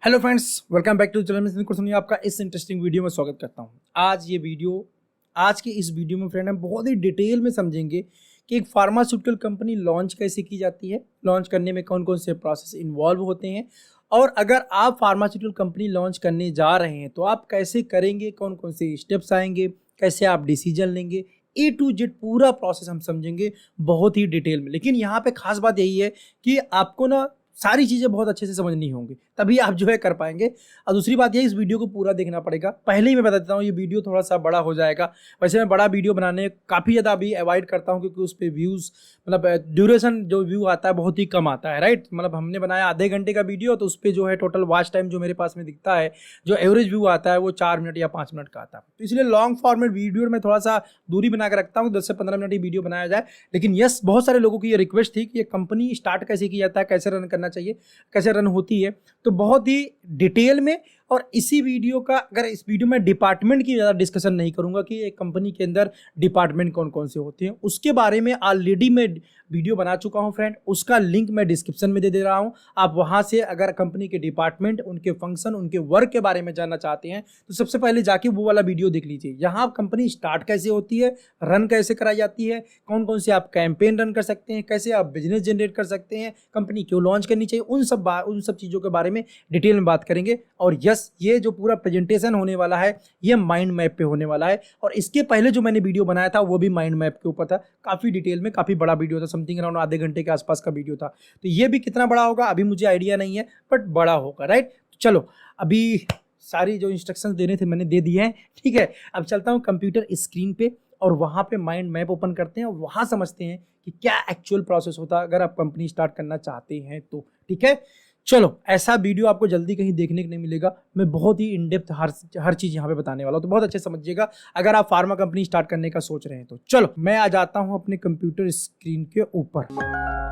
Hello friends, welcome back to channel. आपका इस interesting video में स्वागत करता हूं। आज की इस वीडियो में फ्रेंड हम बहुत ही डिटेल में समझेंगे कि एक फार्मास्यूटिकल कंपनी लॉन्च कैसे की जाती है, लॉन्च करने में कौन कौन से प्रोसेस इन्वॉल्व होते हैं, और अगर आप फार्मास्यूटिकल कंपनी लॉन्च करने जा रहे हैं तो आप कैसे करेंगे, कौन कौन से स्टेप्स आएंगे, कैसे आप डिसीजन लेंगे, ए टू जेड पूरा प्रोसेस हम समझेंगे बहुत ही डिटेल में। लेकिन यहाँ पे खास बात यही है कि आपको ना सारी चीज़ें बहुत अच्छे से समझनी होंगी, तभी आप जो है कर पाएंगे। और दूसरी बात ये, इस वीडियो को पूरा देखना पड़ेगा। पहले ही मैं बता देता हूँ, ये वीडियो थोड़ा सा बड़ा हो जाएगा। वैसे मैं बड़ा वीडियो बनाने काफ़ी ज़्यादा अभी अवॉइड करता हूँ, क्योंकि उस पर व्यूज़ मतलब ड्यूरेशन जो व्यू आता है बहुत ही कम आता है, राइट। मतलब हमने बनाया आधे घंटे का वीडियो, तो उस पर जो है टोटल वॉच टाइम जो मेरे पास में दिखता है, जो एवरेज व्यू आता है वो 4 मिनट या 5 मिनट का आता है। तो इसलिए लॉन्ग फॉर्मेट वीडियो में थोड़ा सा दूरी बना कर रखता हूँ, 10 से 15 मिनट ही वीडियो बनाया जाए। लेकिन यस, बहुत सारे लोगों की ये रिक्वेस्ट थी कि ये कंपनी स्टार्ट कैसे किया जाता है, कैसे रन करना चाहिए, कैसे रन होती है, तो बहुत ही डिटेल में। और इसी वीडियो का, अगर इस वीडियो में डिपार्टमेंट की ज़्यादा डिस्कशन नहीं करूंगा कि एक कंपनी के अंदर डिपार्टमेंट कौन कौन से होते हैं, उसके बारे में ऑलरेडी मैं वीडियो बना चुका हूं फ्रेंड। उसका लिंक मैं डिस्क्रिप्शन में दे रहा हूं। आप वहां से अगर कंपनी के डिपार्टमेंट, उनके फंक्शन, उनके वर्क के बारे में जानना चाहते हैं तो सबसे पहले जाके वो वाला वीडियो देख लीजिए। यहाँ कंपनी स्टार्ट कैसे होती है, रन कैसे कराई जाती है, कौन कौन से आप कैंपेन रन कर सकते हैं, कैसे आप बिजनेस जनरेट कर सकते हैं, कंपनी क्यों लॉन्च करनी चाहिए, उन सब चीज़ों के बारे में डिटेल में बात करेंगे। और यस, ये जो पूरा प्रेजेंटेशन होने वाला है ये माइंड मैप पे होने वाला है। और इसके पहले जो मैंने वीडियो बनाया था वो भी माइंड मैप के ऊपर था, काफ़ी डिटेल में, काफ़ी बड़ा वीडियो था, समथिंग अराउंड आधे घंटे के आसपास का वीडियो था। तो ये भी कितना बड़ा होगा अभी मुझे आइडिया नहीं है, बट बड़ा होगा, राइट। चलो, अभी सारी जो इंस्ट्रक्शंस देने थे मैंने दे दिए हैं, ठीक है। अब चलता हूँ कंप्यूटर स्क्रीन पे और वहाँ पे माइंड मैप ओपन करते हैं और वहाँ समझते हैं कि क्या एक्चुअल प्रोसेस होता है अगर आप कंपनी स्टार्ट करना चाहते हैं तो, ठीक है। चलो, ऐसा वीडियो आपको जल्दी कहीं देखने को नहीं मिलेगा। मैं बहुत ही इन डेप्थ हर चीज़ यहाँ पे बताने वाला हूँ, तो बहुत अच्छे समझिएगा अगर आप फार्मा कंपनी स्टार्ट करने का सोच रहे हैं तो। चलो, मैं आ जाता हूँ अपने कंप्यूटर स्क्रीन के ऊपर।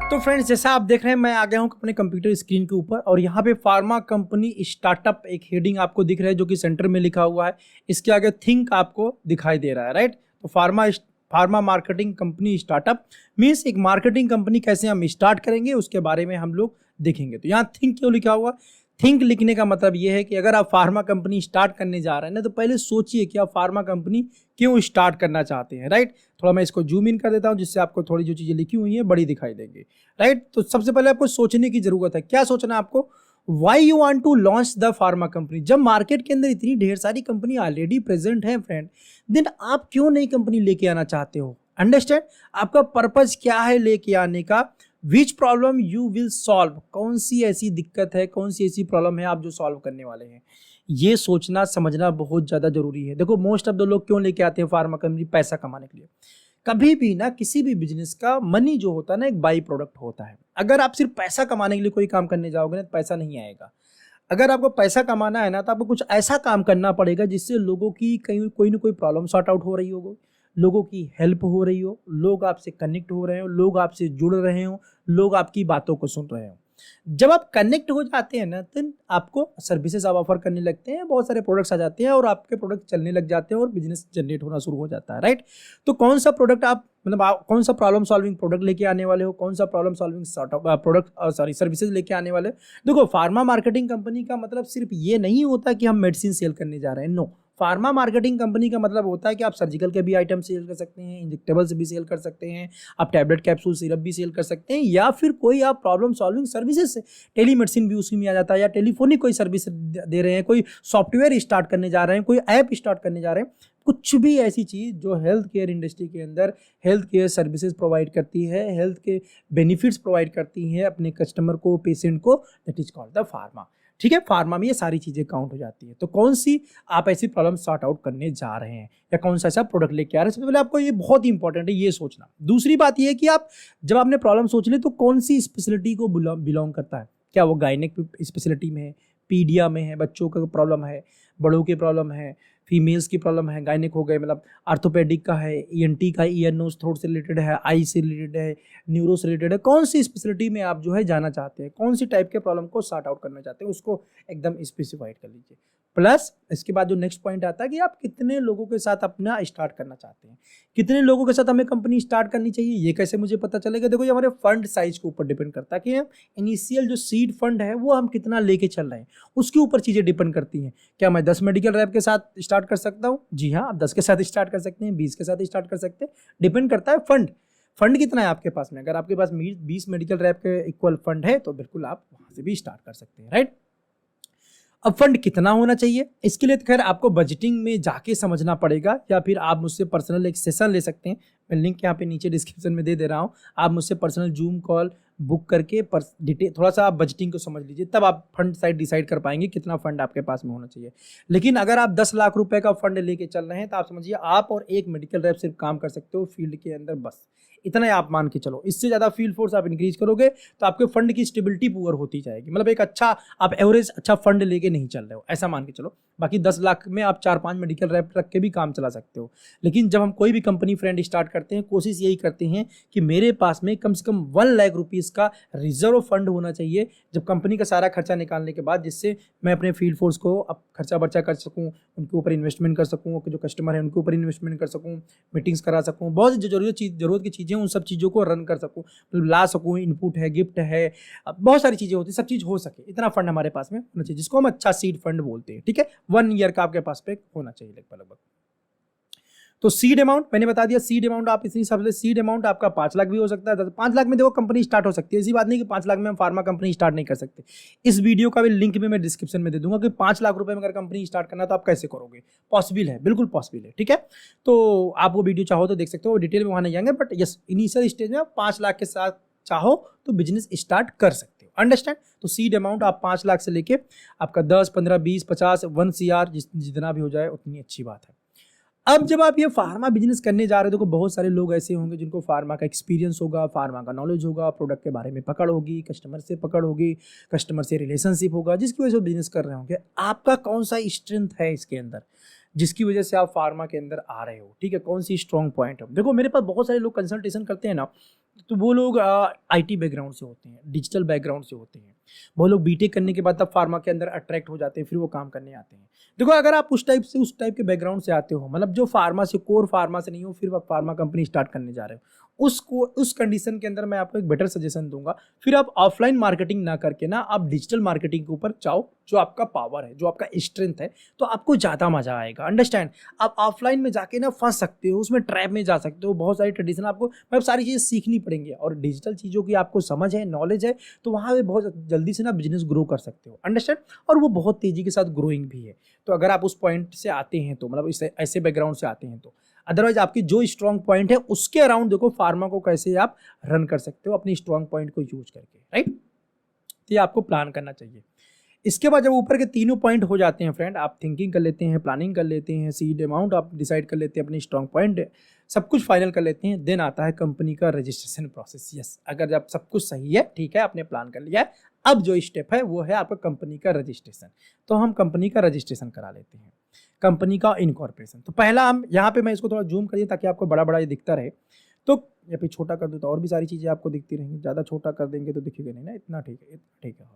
तो फ्रेंड्स, जैसा आप देख रहे हैं मैं आ गया हूँ अपने कंप्यूटर स्क्रीन के ऊपर और यहाँ पे फार्मा कंपनी स्टार्टअप एक हेडिंग आपको दिख रहा है जो कि सेंटर में लिखा हुआ है। इसके आगे थिंक आपको दिखाई दे रहा है, राइट। तो pharma marketing company startup means एक मार्केटिंग कंपनी कैसे हम स्टार्ट करेंगे उसके बारे में हम लोग देखेंगे। तो यहाँ थिंक क्यों लिखा हुआ? थिंक लिखने का मतलब ये है कि अगर आप फार्मा कंपनी स्टार्ट करने जा रहे हैं ना, तो पहले सोचिए कि आप फार्मा कंपनी क्यों स्टार्ट करना चाहते हैं, राइट। थोड़ा मैं इसको जूम इन कर देता हूं जिससे आपको थोड़ी जो चीज़ें लिखी हुई हैं बड़ी दिखाई देंगी, राइट। तो सबसे पहले आपको सोचने की जरूरत है। क्या सोचना है आपको? Why you want to launch the pharma company. जब मार्केट के अंदर इतनी ढेर सारी कंपनी ऑलरेडी प्रेजेंट है फ्रेंड, देन आप क्यों नई कंपनी लेके आना चाहते हो? अंडरस्टैंड, आपका पर्पज क्या है लेके आने का? विच प्रॉब्लम यू विल सॉल्व, कौन सी ऐसी दिक्कत है, कौन सी ऐसी प्रॉब्लम है आप जो सॉल्व करने वाले हैं, ये सोचना समझना बहुत ज़्यादा जरूरी है। देखो, मोस्ट ऑफ द लोग क्यों लेके आते हैं फार्मा कंपनी? पैसा कमाने के लिए। कभी भी ना किसी भी बिजनेस का मनी जो होता है ना एक बाई प्रोडक्ट होता है। अगर आप सिर्फ पैसा कमाने के लिए कोई काम करने जाओगे ना तो पैसा नहीं आएगा। अगर आपको पैसा कमाना है ना तो आपको कुछ ऐसा काम करना पड़ेगा जिससे लोगों की कहीं कोई ना कोई प्रॉब्लम सॉर्ट आउट हो रही होगी, लोगों की हेल्प हो रही हो, लोग आपसे कनेक्ट हो रहे हो, लोग आपसे जुड़ रहे हो, लोग आपकी बातों को सुन रहे हो। जब आप कनेक्ट हो जाते हैं ना तो आपको सर्विसेज आप ऑफर करने लगते हैं, बहुत सारे प्रोडक्ट्स आ जाते हैं और आपके प्रोडक्ट चलने लग जाते हैं और बिजनेस जनरेट होना शुरू हो जाता है, राइट। तो कौन सा प्रोडक्ट आप मतलब कौन सा प्रॉब्लम सॉल्विंग प्रोडक्ट लेके आने वाले हो, कौन सा प्रॉब्लम सॉल्विंग सर्विसेज लेके आने वाले हो? देखो, फार्मा मार्केटिंग कंपनी का मतलब सिर्फ ये नहीं होता कि हम मेडिसिन सेल करने जा रहे हैं, नो। फार्मा मार्केटिंग कंपनी का मतलब होता है कि आप सर्जिकल के भी आइटम सेल कर सकते हैं, इंजेक्टेबल्स भी सेल कर सकते हैं, आप टैबलेट कैप्सूल सिरप भी सेल कर सकते हैं, या फिर कोई आप प्रॉब्लम सॉल्विंग सर्विसेज से टेली मेडिसिन भी उसी में आ जाता है, या टेलीफोनिक कोई सर्विस दे रहे हैं, कोई सॉफ्टवेयर स्टार्ट करने जा रहे हैं, कोई ऐप स्टार्ट करने जा रहे हैं, कुछ भी ऐसी चीज़ जो हेल्थ केयर इंडस्ट्री के अंदर हेल्थ केयर सर्विसेज प्रोवाइड करती है, हेल्थ के बेनिफिट्स प्रोवाइड करती है अपने कस्टमर को, पेशेंट को, that is called the pharma, ठीक है। फार्मा में ये सारी चीज़ें काउंट हो जाती है। तो कौन सी आप ऐसी प्रॉब्लम सॉर्ट आउट करने जा रहे हैं या कौन सा ऐसा प्रोडक्ट लेके आ रहे हैं, सबसे पहले आपको ये बहुत ही इंपॉर्टेंट है ये सोचना। दूसरी बात ये है कि आप जब आपने प्रॉब्लम सोच ली तो कौन सी स्पेशलिटी को बिलोंग करता है। क्या वो गायनिक स्पेशलिटी में है, पीडिया में है, बच्चों का प्रॉब्लम है, बड़ों की प्रॉब्लम है, फीमेल्स की प्रॉब्लम है, गायनिक हो गए मतलब आर्थोपेडिक का है, ईएनटी का, ईयर नोज थ्रोट से रिलेटेड है, आई से रिलेटेड है, न्यूरो से रिलेटेड है, कौन सी स्पेशलिटी में आप जो है जाना चाहते हैं, कौन सी टाइप के प्रॉब्लम को सॉर्ट आउट करना चाहते हैं, उसको एकदम स्पेसिफाइड कर लीजिए। प्लस इसके बाद जो नेक्स्ट पॉइंट आता है कि आप कितने लोगों के साथ अपना स्टार्ट करना चाहते हैं, कितने लोगों के साथ हमें कंपनी स्टार्ट करनी चाहिए, ये कैसे मुझे पता चलेगा। देखो ये हमारे फंड साइज के ऊपर डिपेंड करता है कि हम इनिशियल जो सीड फंड है वो हम कितना लेके चल रहे हैं, उसके ऊपर चीज़ें डिपेंड करती हैं। क्या मैं 10 मेडिकल रैप के साथ स्टार्ट कर सकता हूँ? जी हाँ, आप 10 के साथ स्टार्ट कर सकते हैं, 20 के साथ स्टार्ट कर सकते हैं, डिपेंड करता है फंड कितना है आपके पास में। अगर आपके पास 20 मेडिकल रैप के इक्वल फंड है तो बिल्कुल आप वहाँ से भी स्टार्ट कर सकते हैं, राइट। अब फंड कितना होना चाहिए, इसके लिए खैर आपको बजटिंग में जाके समझना पड़ेगा, या फिर आप मुझसे पर्सनल एक सेशन ले सकते हैं। मैं लिंक यहाँ पे नीचे डिस्क्रिप्शन में दे रहा हूँ, आप मुझसे पर्सनल जूम कॉल बुक करके डिटेल थोड़ा सा आप बजटिंग को समझ लीजिए, तब आप फंड साइड डिसाइड कर पाएंगे कितना फंड आपके पास में होना चाहिए। लेकिन अगर आप 10 लाख रुपए का फंड लेके चल रहे हैं तो आप समझिए आप और एक मेडिकल रैप सिर्फ काम कर सकते हो फील्ड के अंदर, बस इतना ही आप मान के चलो। इससे ज़्यादा फील्ड फोर्स आप इंक्रीज करोगे तो आपके फंड की स्टेबिलिटी पुअर होती जाएगी, मतलब एक अच्छा आप एवरेज अच्छा फंड लेके नहीं चल रहे हो, ऐसा मान के चलो। बाकी 10 लाख में आप 4-5 मेडिकल रैप रख के भी काम चला सकते हो। लेकिन जब हम कोई भी कंपनी फ्रेंड स्टार्ट करते हैं, कोशिश यही करते हैं कि मेरे पास में कम से कम 1 लाख रुपीज़ का रिजर्व फंड होना चाहिए जब कंपनी का सारा खर्चा निकालने के बाद, जिससे मैं अपने फील्ड फोर्स को अब खर्चा बर्चा कर सकूँ, उनके ऊपर इन्वेस्टमेंट कर सकूँ, जो कस्टमर है उनके ऊपर इन्वेस्टमेंट कर सकूँ, मीटिंग्स करा सकूँ, बहुत सी जरूरत की चीज़ें उन सब चीज़ों को रन कर सकूँ, मतलब ला सकूँ, इनपुट है, गिफ्ट है, बहुत सारी चीज़ें होती है, सब चीज़ हो सके, इतना फंड हमारे पास में होना चाहिए, जिसको हम अच्छा सीड फंड बोलते हैं। ठीक है, 1 ईयर का आपके पास पे होना चाहिए लगभग। तो सीड अमाउंट मैंने बता दिया, सीड अमाउंट आप इसी हिसाब से, सीड अमाउंट आपका 5 लाख भी हो सकता है, 5 लाख में देखो कंपनी स्टार्ट हो सकती है, ऐसी बात नहीं कि 5 लाख में हम फार्मा कंपनी स्टार्ट नहीं कर सकते। इस वीडियो का भी लिंक भी मैं डिस्क्रिप्शन में दे दूंगा कि 5 लाख रुपए में अगर कंपनी स्टार्ट करना तो आप कैसे करोगे, पॉसिबल है, बिल्कुल पॉसिबल है। ठीक है, तो आप वो वीडियो चाहो तो देख सकते हो, डिटेल में वहाँ नहीं जाएंगे, बट यस इनिशियल स्टेज में आप 5 लाख के साथ चाहो तो बिजनेस स्टार्ट कर सकते हो, अंडरस्टैंड। तो सीड अमाउंट आप 5 लाख से लेके आपका 10, 15, 20, 50, 1 CR जितना भी हो जाए उतनी अच्छी बात है। अब जब आप ये फार्मा बिजनेस करने जा रहे हो, देखो बहुत सारे लोग ऐसे होंगे जिनको फार्मा का एक्सपीरियंस होगा, फार्मा का नॉलेज होगा, प्रोडक्ट के बारे में पकड़ होगी, कस्टमर से पकड़ होगी, कस्टमर से रिलेशनशिप होगा, जिसकी वजह से बिजनेस कर रहे होंगे। आपका कौन सा स्ट्रेंथ है इसके अंदर जिसकी वजह से आप फार्मा के अंदर आ रहे हो, ठीक है, कौन सी स्ट्रॉन्ग पॉइंट है। देखो मेरे पास बहुत सारे लोग कंसल्टेशन करते हैं ना, तो वो लोग IT बैकग्राउंड से होते हैं, डिजिटल बैकग्राउंड से होते हैं, वो लोग बीटेक करने के बाद तब फार्मा के अंदर अट्रैक्ट हो जाते हैं, फिर वो काम करने आते हैं। देखो अगर आप उस टाइप के बैकग्राउंड से आते हो, मतलब जो फार्मा से कोर फार्मा से नहीं हो, फिर आप फार्मा कंपनी स्टार्ट करने जा रहे हो, उस कंडीशन के अंदर मैं आपको एक बेटर सजेशन दूंगा, फिर आप ऑफलाइन मार्केटिंग ना करके ना आप डिजिटल मार्केटिंग के ऊपर जाओ, जो आपका पावर है, जो आपका स्ट्रेंथ है, तो आपको ज़्यादा मजा आएगा, अंडरस्टैंड। आप ऑफलाइन में जाके ना फंस सकते हो, उसमें ट्रैप में जा सकते हो, बहुत सारी ट्रेडिशन आपको मतलब सारी चीज़ें सीखनी पड़ेंगी, और डिजिटल चीज़ों की आपको समझ है, नॉलेज है, तो वहाँ पे बहुत जल्दी से ना बिजनेस ग्रो कर सकते हो, अंडरस्टैंड। और वो बहुत तेज़ी के साथ ग्रोइंग भी है। तो अगर आप उस पॉइंट से आते हैं तो मतलब इस ऐसे बैकग्राउंड से आते हैं तो, अदरवाइज आपकी जो स्ट्रॉन्ग पॉइंट है उसके अराउंड देखो फार्मा को कैसे आप रन कर सकते हो अपनी स्ट्रॉन्ग पॉइंट को यूज करके, राइट। तो ये आपको प्लान करना चाहिए। इसके बाद जब ऊपर के तीनों पॉइंट हो जाते हैं फ्रेंड, आप थिंकिंग कर लेते हैं, प्लानिंग कर लेते हैं, सीड अमाउंट आप डिसाइड कर लेते हैं, अपनी स्ट्रॉन्ग पॉइंट सब कुछ फाइनल कर लेते हैं, देन आता है कंपनी का रजिस्ट्रेशन प्रोसेस। यस, अगर जब सब कुछ सही है, ठीक है, आपने प्लान कर लिया है, अब जो स्टेप है वो है आपका कंपनी का रजिस्ट्रेशन। तो हम कंपनी का रजिस्ट्रेशन करा लेते हैं, कंपनी का इनकॉर्पोरेशन। तो पहला हम यहाँ पे, मैं इसको थोड़ा जूम करिए ताकि आपको बड़ा बड़ा ये दिखता रहे, तो यहाँ पे छोटा कर दो तो और भी सारी चीज़ें आपको दिखती रहेंगी, ज़्यादा छोटा कर देंगे तो दिखेगा नहीं ना, इतना ठीक है, इतना ठीक है,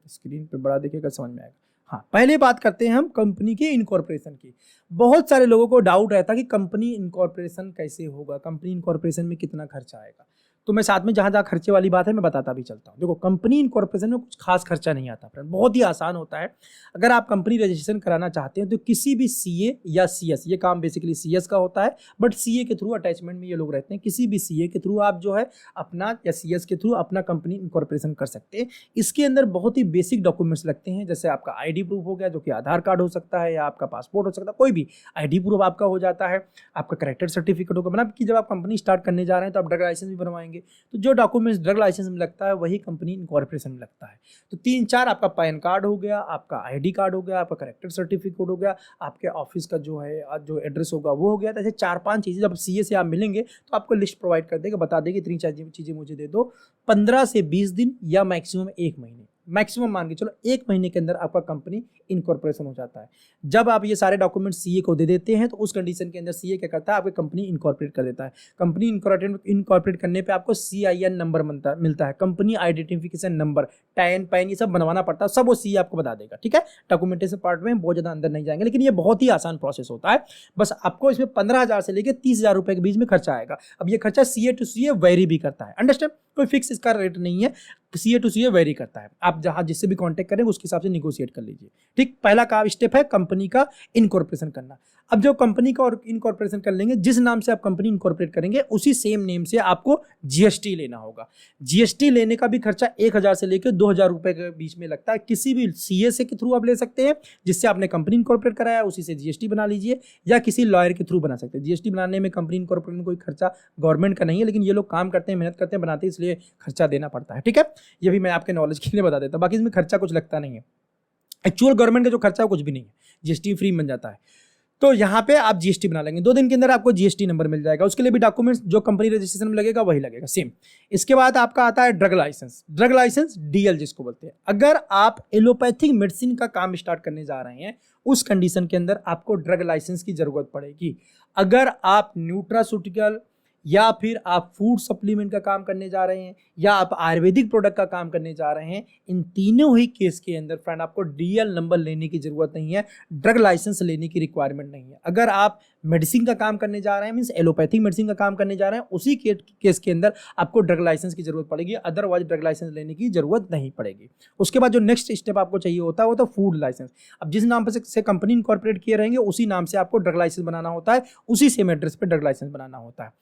स्क्रीन पे बड़ा दिखेगा, समझ में आएगा। हाँ, पहले बात करते हैं हम कंपनी के इनकॉर्पोरेशन की। बहुत सारे लोगों को डाउट रहता है कि कंपनी इनकॉर्पोरेशन कैसे होगा, कंपनी इनकॉर्पोरेशन में कितना खर्चा आएगा। तो मैं साथ में जहाँ जहाँ खर्चे वाली बात है मैं बताता भी चलता हूँ। देखो कंपनी इनकॉर्पोरेशन में कुछ खास खर्चा नहीं आता फ्रेंड, बहुत ही आसान होता है। अगर आप कंपनी रजिस्ट्रेशन कराना चाहते हैं तो किसी भी CA या CS, ये काम बेसिकली CS का होता है, बट CA के थ्रू अटैचमेंट में ये लोग रहते हैं, किसी भी CA के थ्रू आप जो है अपना, या CS के थ्रू अपना कंपनी इनकॉर्पोरेशन कर सकते हैं। इसके अंदर बहुत ही बेसिक डॉक्यूमेंट्स लगते हैं, जैसे आपका ID प्रूफ हो गया, जो कि आधार कार्ड हो सकता है, या आपका पासपोर्ट हो सकता है, कोई भी ID प्रूफ आपका हो जाता है, आपका कैरेक्टर सर्टिफिकेट होगा, मतलब कि जब आप कंपनी स्टार्ट करने जा रहे हैं तो आप ड्रग लाइसेंस भी बनवाएंगे, तो जो डॉक्यूमेंट्स ड्रग लाइसेंस में लगता है वही कंपनी इनकॉर्पोरेशन में लगता है। तो 3-4 आपका पैन कार्ड हो गया, आपका ID कार्ड हो गया, आपका कैरेक्टर सर्टिफिकेट हो गया, आपके ऑफिस का जो है जो एड्रेस होगा वो हो गया। तो ऐसे 4-5 चीज़ें जब CA से आप मिलेंगे तो आपको लिस्ट प्रोवाइड कर देगा, बता देगी 3-4 चीज़ें मुझे दे दो, 15 से 20 दिन या मैक्सिमम 1 महीने, मैक्सिमम मान के चलो 1 महीने के अंदर आपका कंपनी इनकॉर्पोरेशन हो जाता है। जब आप ये सारे डॉक्यूमेंट सीए को दे देते हैं तो उस कंडीशन के अंदर सीए क्या करता है, आपकी कंपनी इनकॉर्पोरेट कर देता है। कंपनी इनकॉर्पोरेट करने पे आपको CIN नंबर मिलता है, company identification number, tan pan, ये सब बनवाना पड़ता है, सब वो सीए आपको बता देगा। ठीक है, डॉक्यूमेंटेशन पार्ट में बहुत ज़्यादा अंदर नहीं जाएंगे, लेकिन ये बहुत ही आसान प्रोसेस होता है। बस आपको इसमें 15,000 से लेकर 30,000 रुपए के बीच में खर्चा आएगा। अब ये खर्चा CA टू CA वेरी भी करता है, अंडरस्टैंड, कोई फिक्स इसका रेट नहीं है, CA टू CA वेरी करता है। आप जहां जिससे भी कांटेक्ट करें उसके हिसाब से निगोशिएट कर लीजिए। ठीक, पहला काम स्टेप है कंपनी का इनकॉर्पोरेशन करना। अब जो कंपनी का इनकॉर्पोरेशन कर लेंगे, जिस नाम से आप कंपनी इनकॉर्पोरेट करेंगे उसी सेम नेम से आपको GST लेना होगा। GST लेने का भी खर्चा 1,000 से लेकर 2,000 रुपए के बीच में लगता है। किसी भी CA से के थ्रू आप ले सकते हैं, जिससे आपने कंपनी इनकॉर्पोरेट कराया उसी से GST बना लीजिए, या किसी लॉयर के थ्रू बना सकते हैं। GST बनाने में, कंपनी इनकॉर्पोरेट में कोई खर्चा गवर्नमेंट का नहीं है, लेकिन ये लोग काम करते हैं, मेहनत करते हैं, बनाते हैं, इसलिए खर्चा देना पड़ता है। ठीक है, ये भी मैं आपके नॉलेज के लिए बता देता हूं, बाकी इसमें खर्चा कुछ लगता नहीं है। एक्चुअल गवर्नमेंट का जो खर्चा है कुछ भी नहीं है, GST फ्री बन जाता है। तो यहाँ पे आप GST बना लेंगे, 2 दिन के अंदर आपको GST नंबर मिल जाएगा। उसके लिए भी डॉक्यूमेंट्स जो कंपनी रजिस्ट्रेशन में लगेगा वही लगेगा सेम। इसके बाद आपका आता है drug licence. Drug licence DL जिसको बोलते हैं। अगर आप एलोपैथिक मेडिसिन का काम स्टार्ट करने जा रहे हैं, उस कंडीशन के अंदर आपको ड्रग लाइसेंस की जरूरत पड़ेगी। अगर आप न्यूट्रास्यूटिकल या फिर आप फूड सप्लीमेंट का काम करने जा रहे हैं, या आप आयुर्वेदिक प्रोडक्ट का काम करने जा रहे हैं, इन तीनों ही केस के अंदर फ्रेंड आपको DL नंबर लेने की जरूरत नहीं है, ड्रग लाइसेंस लेने की रिक्वायरमेंट नहीं है। अगर आप मेडिसिन का काम करने जा रहे हैं, मींस एलोपैथिक मेडिसिन का काम करने जा रहे हैं, उसी केस के अंदर आपको ड्रग लाइसेंस की जरूरत पड़ेगी, अदरवाइज ड्रग लाइसेंस लेने की जरूरत नहीं पड़ेगी। उसके बाद जो नेक्स्ट स्टेप आपको चाहिए होता है वो तो फूड लाइसेंस। अब जिस नाम पर से कंपनी इनकॉर्पोरेट किए रहेंगे उसी नाम से आपको ड्रग लाइसेंस बनाना होता है, उसी सेम एड्रेस पर ड्रग लाइसेंस बनाना होता है।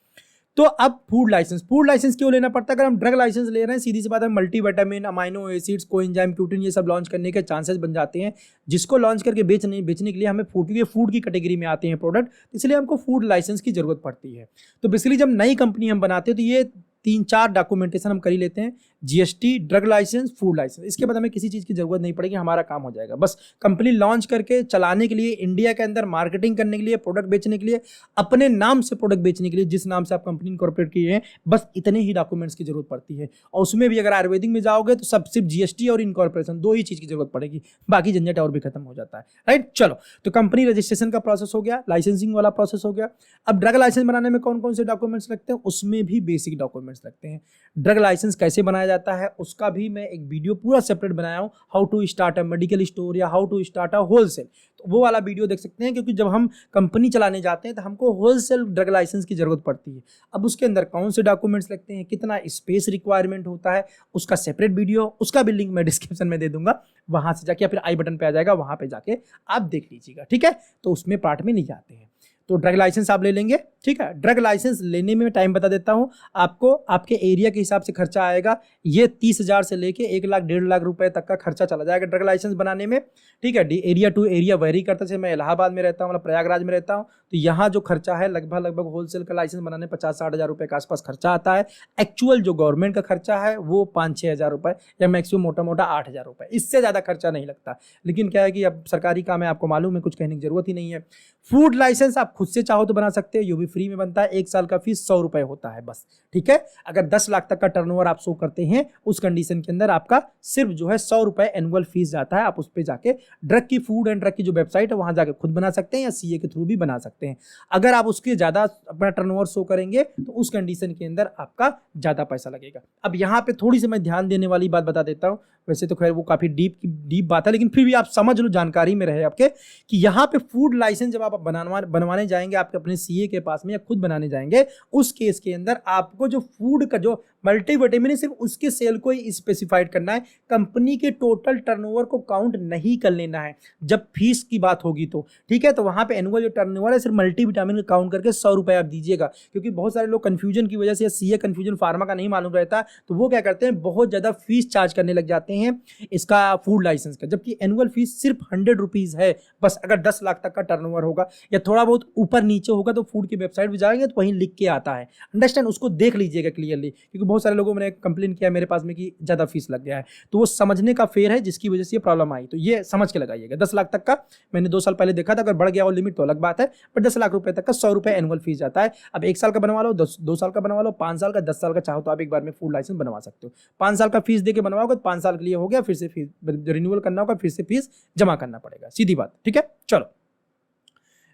तो अब फूड लाइसेंस क्यों लेना पड़ता है? अगर हम ड्रग लाइसेंस ले रहे हैं, सीधी सी बात है, multivitamin, amino acids, coenzyme, cutin, ये सब लॉन्च करने के चांसेस बन जाते हैं, जिसको लॉन्च करके बेचने के लिए हमें फूड, क्योंकि फूड की कैटेगरी में आते हैं प्रोडक्ट, इसलिए हमको फूड लाइसेंस की जरूरत पड़ती है। तो बेसिकली जब नई कंपनी हम बनाते हैं तो ये 3-4 डॉक्यूमेंटेशन हम कर ही लेते हैं, GST, drug licence, food licence. इसके बाद हमें किसी चीज़ की जरूरत नहीं पड़ेगी, हमारा काम हो जाएगा। बस कंपनी लॉन्च करके चलाने के लिए, इंडिया के अंदर मार्केटिंग करने के लिए, प्रोडक्ट बेचने के लिए, अपने नाम से प्रोडक्ट बेचने के लिए, जिस नाम से आप कंपनी इनकॉर्पोरेट किए हैं, बस इतने ही डॉक्यूमेंट्स की जरूरत पड़ती है। और उसमें भी अगर आयुर्वेदिक में जाओगे तो सब सिर्फ GST और इनकॉर्पोरेशन 2 ही चीज़ की जरूरत पड़ेगी, बाकी झंझट और भी खत्म हो जाता है। राइट, चलो, तो कंपनी रजिस्ट्रेशन का प्रोसेस हो गया, लाइसेंसिंग वाला प्रोसेस हो गया। अब ड्रग लाइसेंस बनाने में कौन कौन से डॉक्यूमेंट्स लगते हैं? उसमें भी बेसिक डॉक्यूमेंट्स लगते हैं। ड्रग लाइसेंस कैसे बनाया जाता है उसका भी मैं एक वीडियो पूरा सेपरेट बनाया हूं, how to start a medical store या how to start a wholesale, तो वो वाला वीडियो देख सकते हैं, क्योंकि जब हम कंपनी चलाने जाते हैं तो हमको होलसेल ड्रग लाइसेंस की जरूरत पड़ती है। अब उसके अंदर कौन से डॉक्यूमेंट्स लगते हैं, कितना स्पेस रिक्वायरमेंट होता है, उसका सेपरेट वीडियो, उसका भी लिंक मैं डिस्क्रिप्शन में दे दूंगा, वहां से जाके या फिर आई बटन पे आ जाएगा, वहां पे जाके आप देख लीजिएगा। ठीक है, तो उसमें पार्ट में नहीं जाते हैं। तो ड्रग लाइसेंस आप ले लेंगे। ठीक है, ड्रग लाइसेंस लेने में टाइम बता देता हूं आपको, आपके एरिया के हिसाब से खर्चा आएगा। ये 30,000 से लेके 1 लाख 1.5 लाख रुपए तक का खर्चा चला जाएगा ड्रग लाइसेंस बनाने में। ठीक है, एरिया टू एरिया वेरी करता है। मैं इलाहाबाद में रहता हूँ, मतलब प्रयागराज में रहता हूँ, तो यहाँ जो खर्चा है लगभग होलसेल का लाइसेंस बनाने 50-60 हज़ार रुपये के आसपास खर्चा आता है। एक्चुअल जो गवर्नमेंट का खर्चा है वो 5-6 हज़ार रुपये, या मैक्सिमम मोटा 8 हज़ार रुपये, इससे ज़्यादा खर्चा नहीं लगता। लेकिन क्या है कि अब सरकारी काम है, आपको मालूम है, कुछ कहने की जरूरत ही नहीं है। फूड लाइसेंस आप खुद से चाहो तो बना सकते हैं, ये भी फ्री में बनता है। 1 साल का फीस 100 रुपये होता है बस। ठीक है, अगर 10 लाख तक का टर्नओवर आप शो करते हैं, उस कंडीशन के अंदर आपका सिर्फ जो है 100 रुपये एनुअल फीस जाता है। आप उस पर जाके ड्रग की, फूड एंड ड्रग की जो वेबसाइट है वहां जाके खुद बना सकते हैं, या CA के थ्रू भी बना सकते हैं। अगर आप उसके ज्यादा अपना टर्नओवर शो करेंगे तो उस कंडीशन के अंदर आपका ज्यादा पैसा लगेगा। अब यहाँ पे थोड़ी सी मैं ध्यान देने वाली बात बता देता हूँ, वैसे तो खैर वो काफी डीप बात है, लेकिन फिर भी आप समझ लो, जानकारी में रहे आपके, कि यहाँ पे फूड लाइसेंस जब आप बनवाने जाएंगे आपके अपने CA के पास में, या खुद बनाने जाएंगे, उस केस के अंदर आपको जो फूड का जो मल्टीविटामिन है, सिर्फ उसके सेल को ही स्पेसिफाइड करना है। कंपनी के टोटल टर्नओवर को काउंट नहीं कर लेना है जब फीस की बात होगी तो। ठीक है, तो वहां पे एनुअल जो टर्नओवर है सिर्फ मल्टीविटामिन का काउंट करके 100 रुपये आप दीजिएगा, क्योंकि बहुत सारे लोग कंफ्यूजन की वजह से, CA कंफ्यूजन फार्मा का नहीं मालूम रहता, तो वो क्या करते हैं, बहुत ज्यादा फीस चार्ज करने लग जाते हैं इसका फूड लाइसेंस का, जबकि एनुअल फीस सिर्फ 100 रुपीज है बस। अगर 10 लाख तक का टर्नओवर होगा या थोड़ा बहुत ऊपर नीचे होगा तो फूड की वेबसाइट भी जाएंगे तो वहीं लिख के आता है, अंडरस्टैंड, उसको देख लीजिएगा क्लियरली, क्योंकि बहुत सारे लोगों ने कंप्लेन किया मेरे पास में कि ज्यादा फीस लग गया है, तो वो समझने का फेयर है, जिसकी वजह से ये प्रॉब्लम आई, तो ये समझ के लगाइएगा। 10 लाख तक का मैंने 2 साल पहले देखा था, अगर बढ़ गया वो लिमिट तो अलग बात है, पर 10 लाख रुपए तक का 100 रुपये एनुअल फीस जाता है। जाता है। अब 1 साल का बनवा लो, 2 साल का बनवा लो, 5 साल का, 10 साल का, चाहो तो आप एक बार में फुल लाइसेंस बनवा सकते हो। 5 साल का फीस दे के बनवाओगे तो 5 साल के लिए हो गया, फिर से फीस रिन्यूअल करना होगा, फिर से फीस जमा करना पड़ेगा, सीधी बात, ठीक है। चलो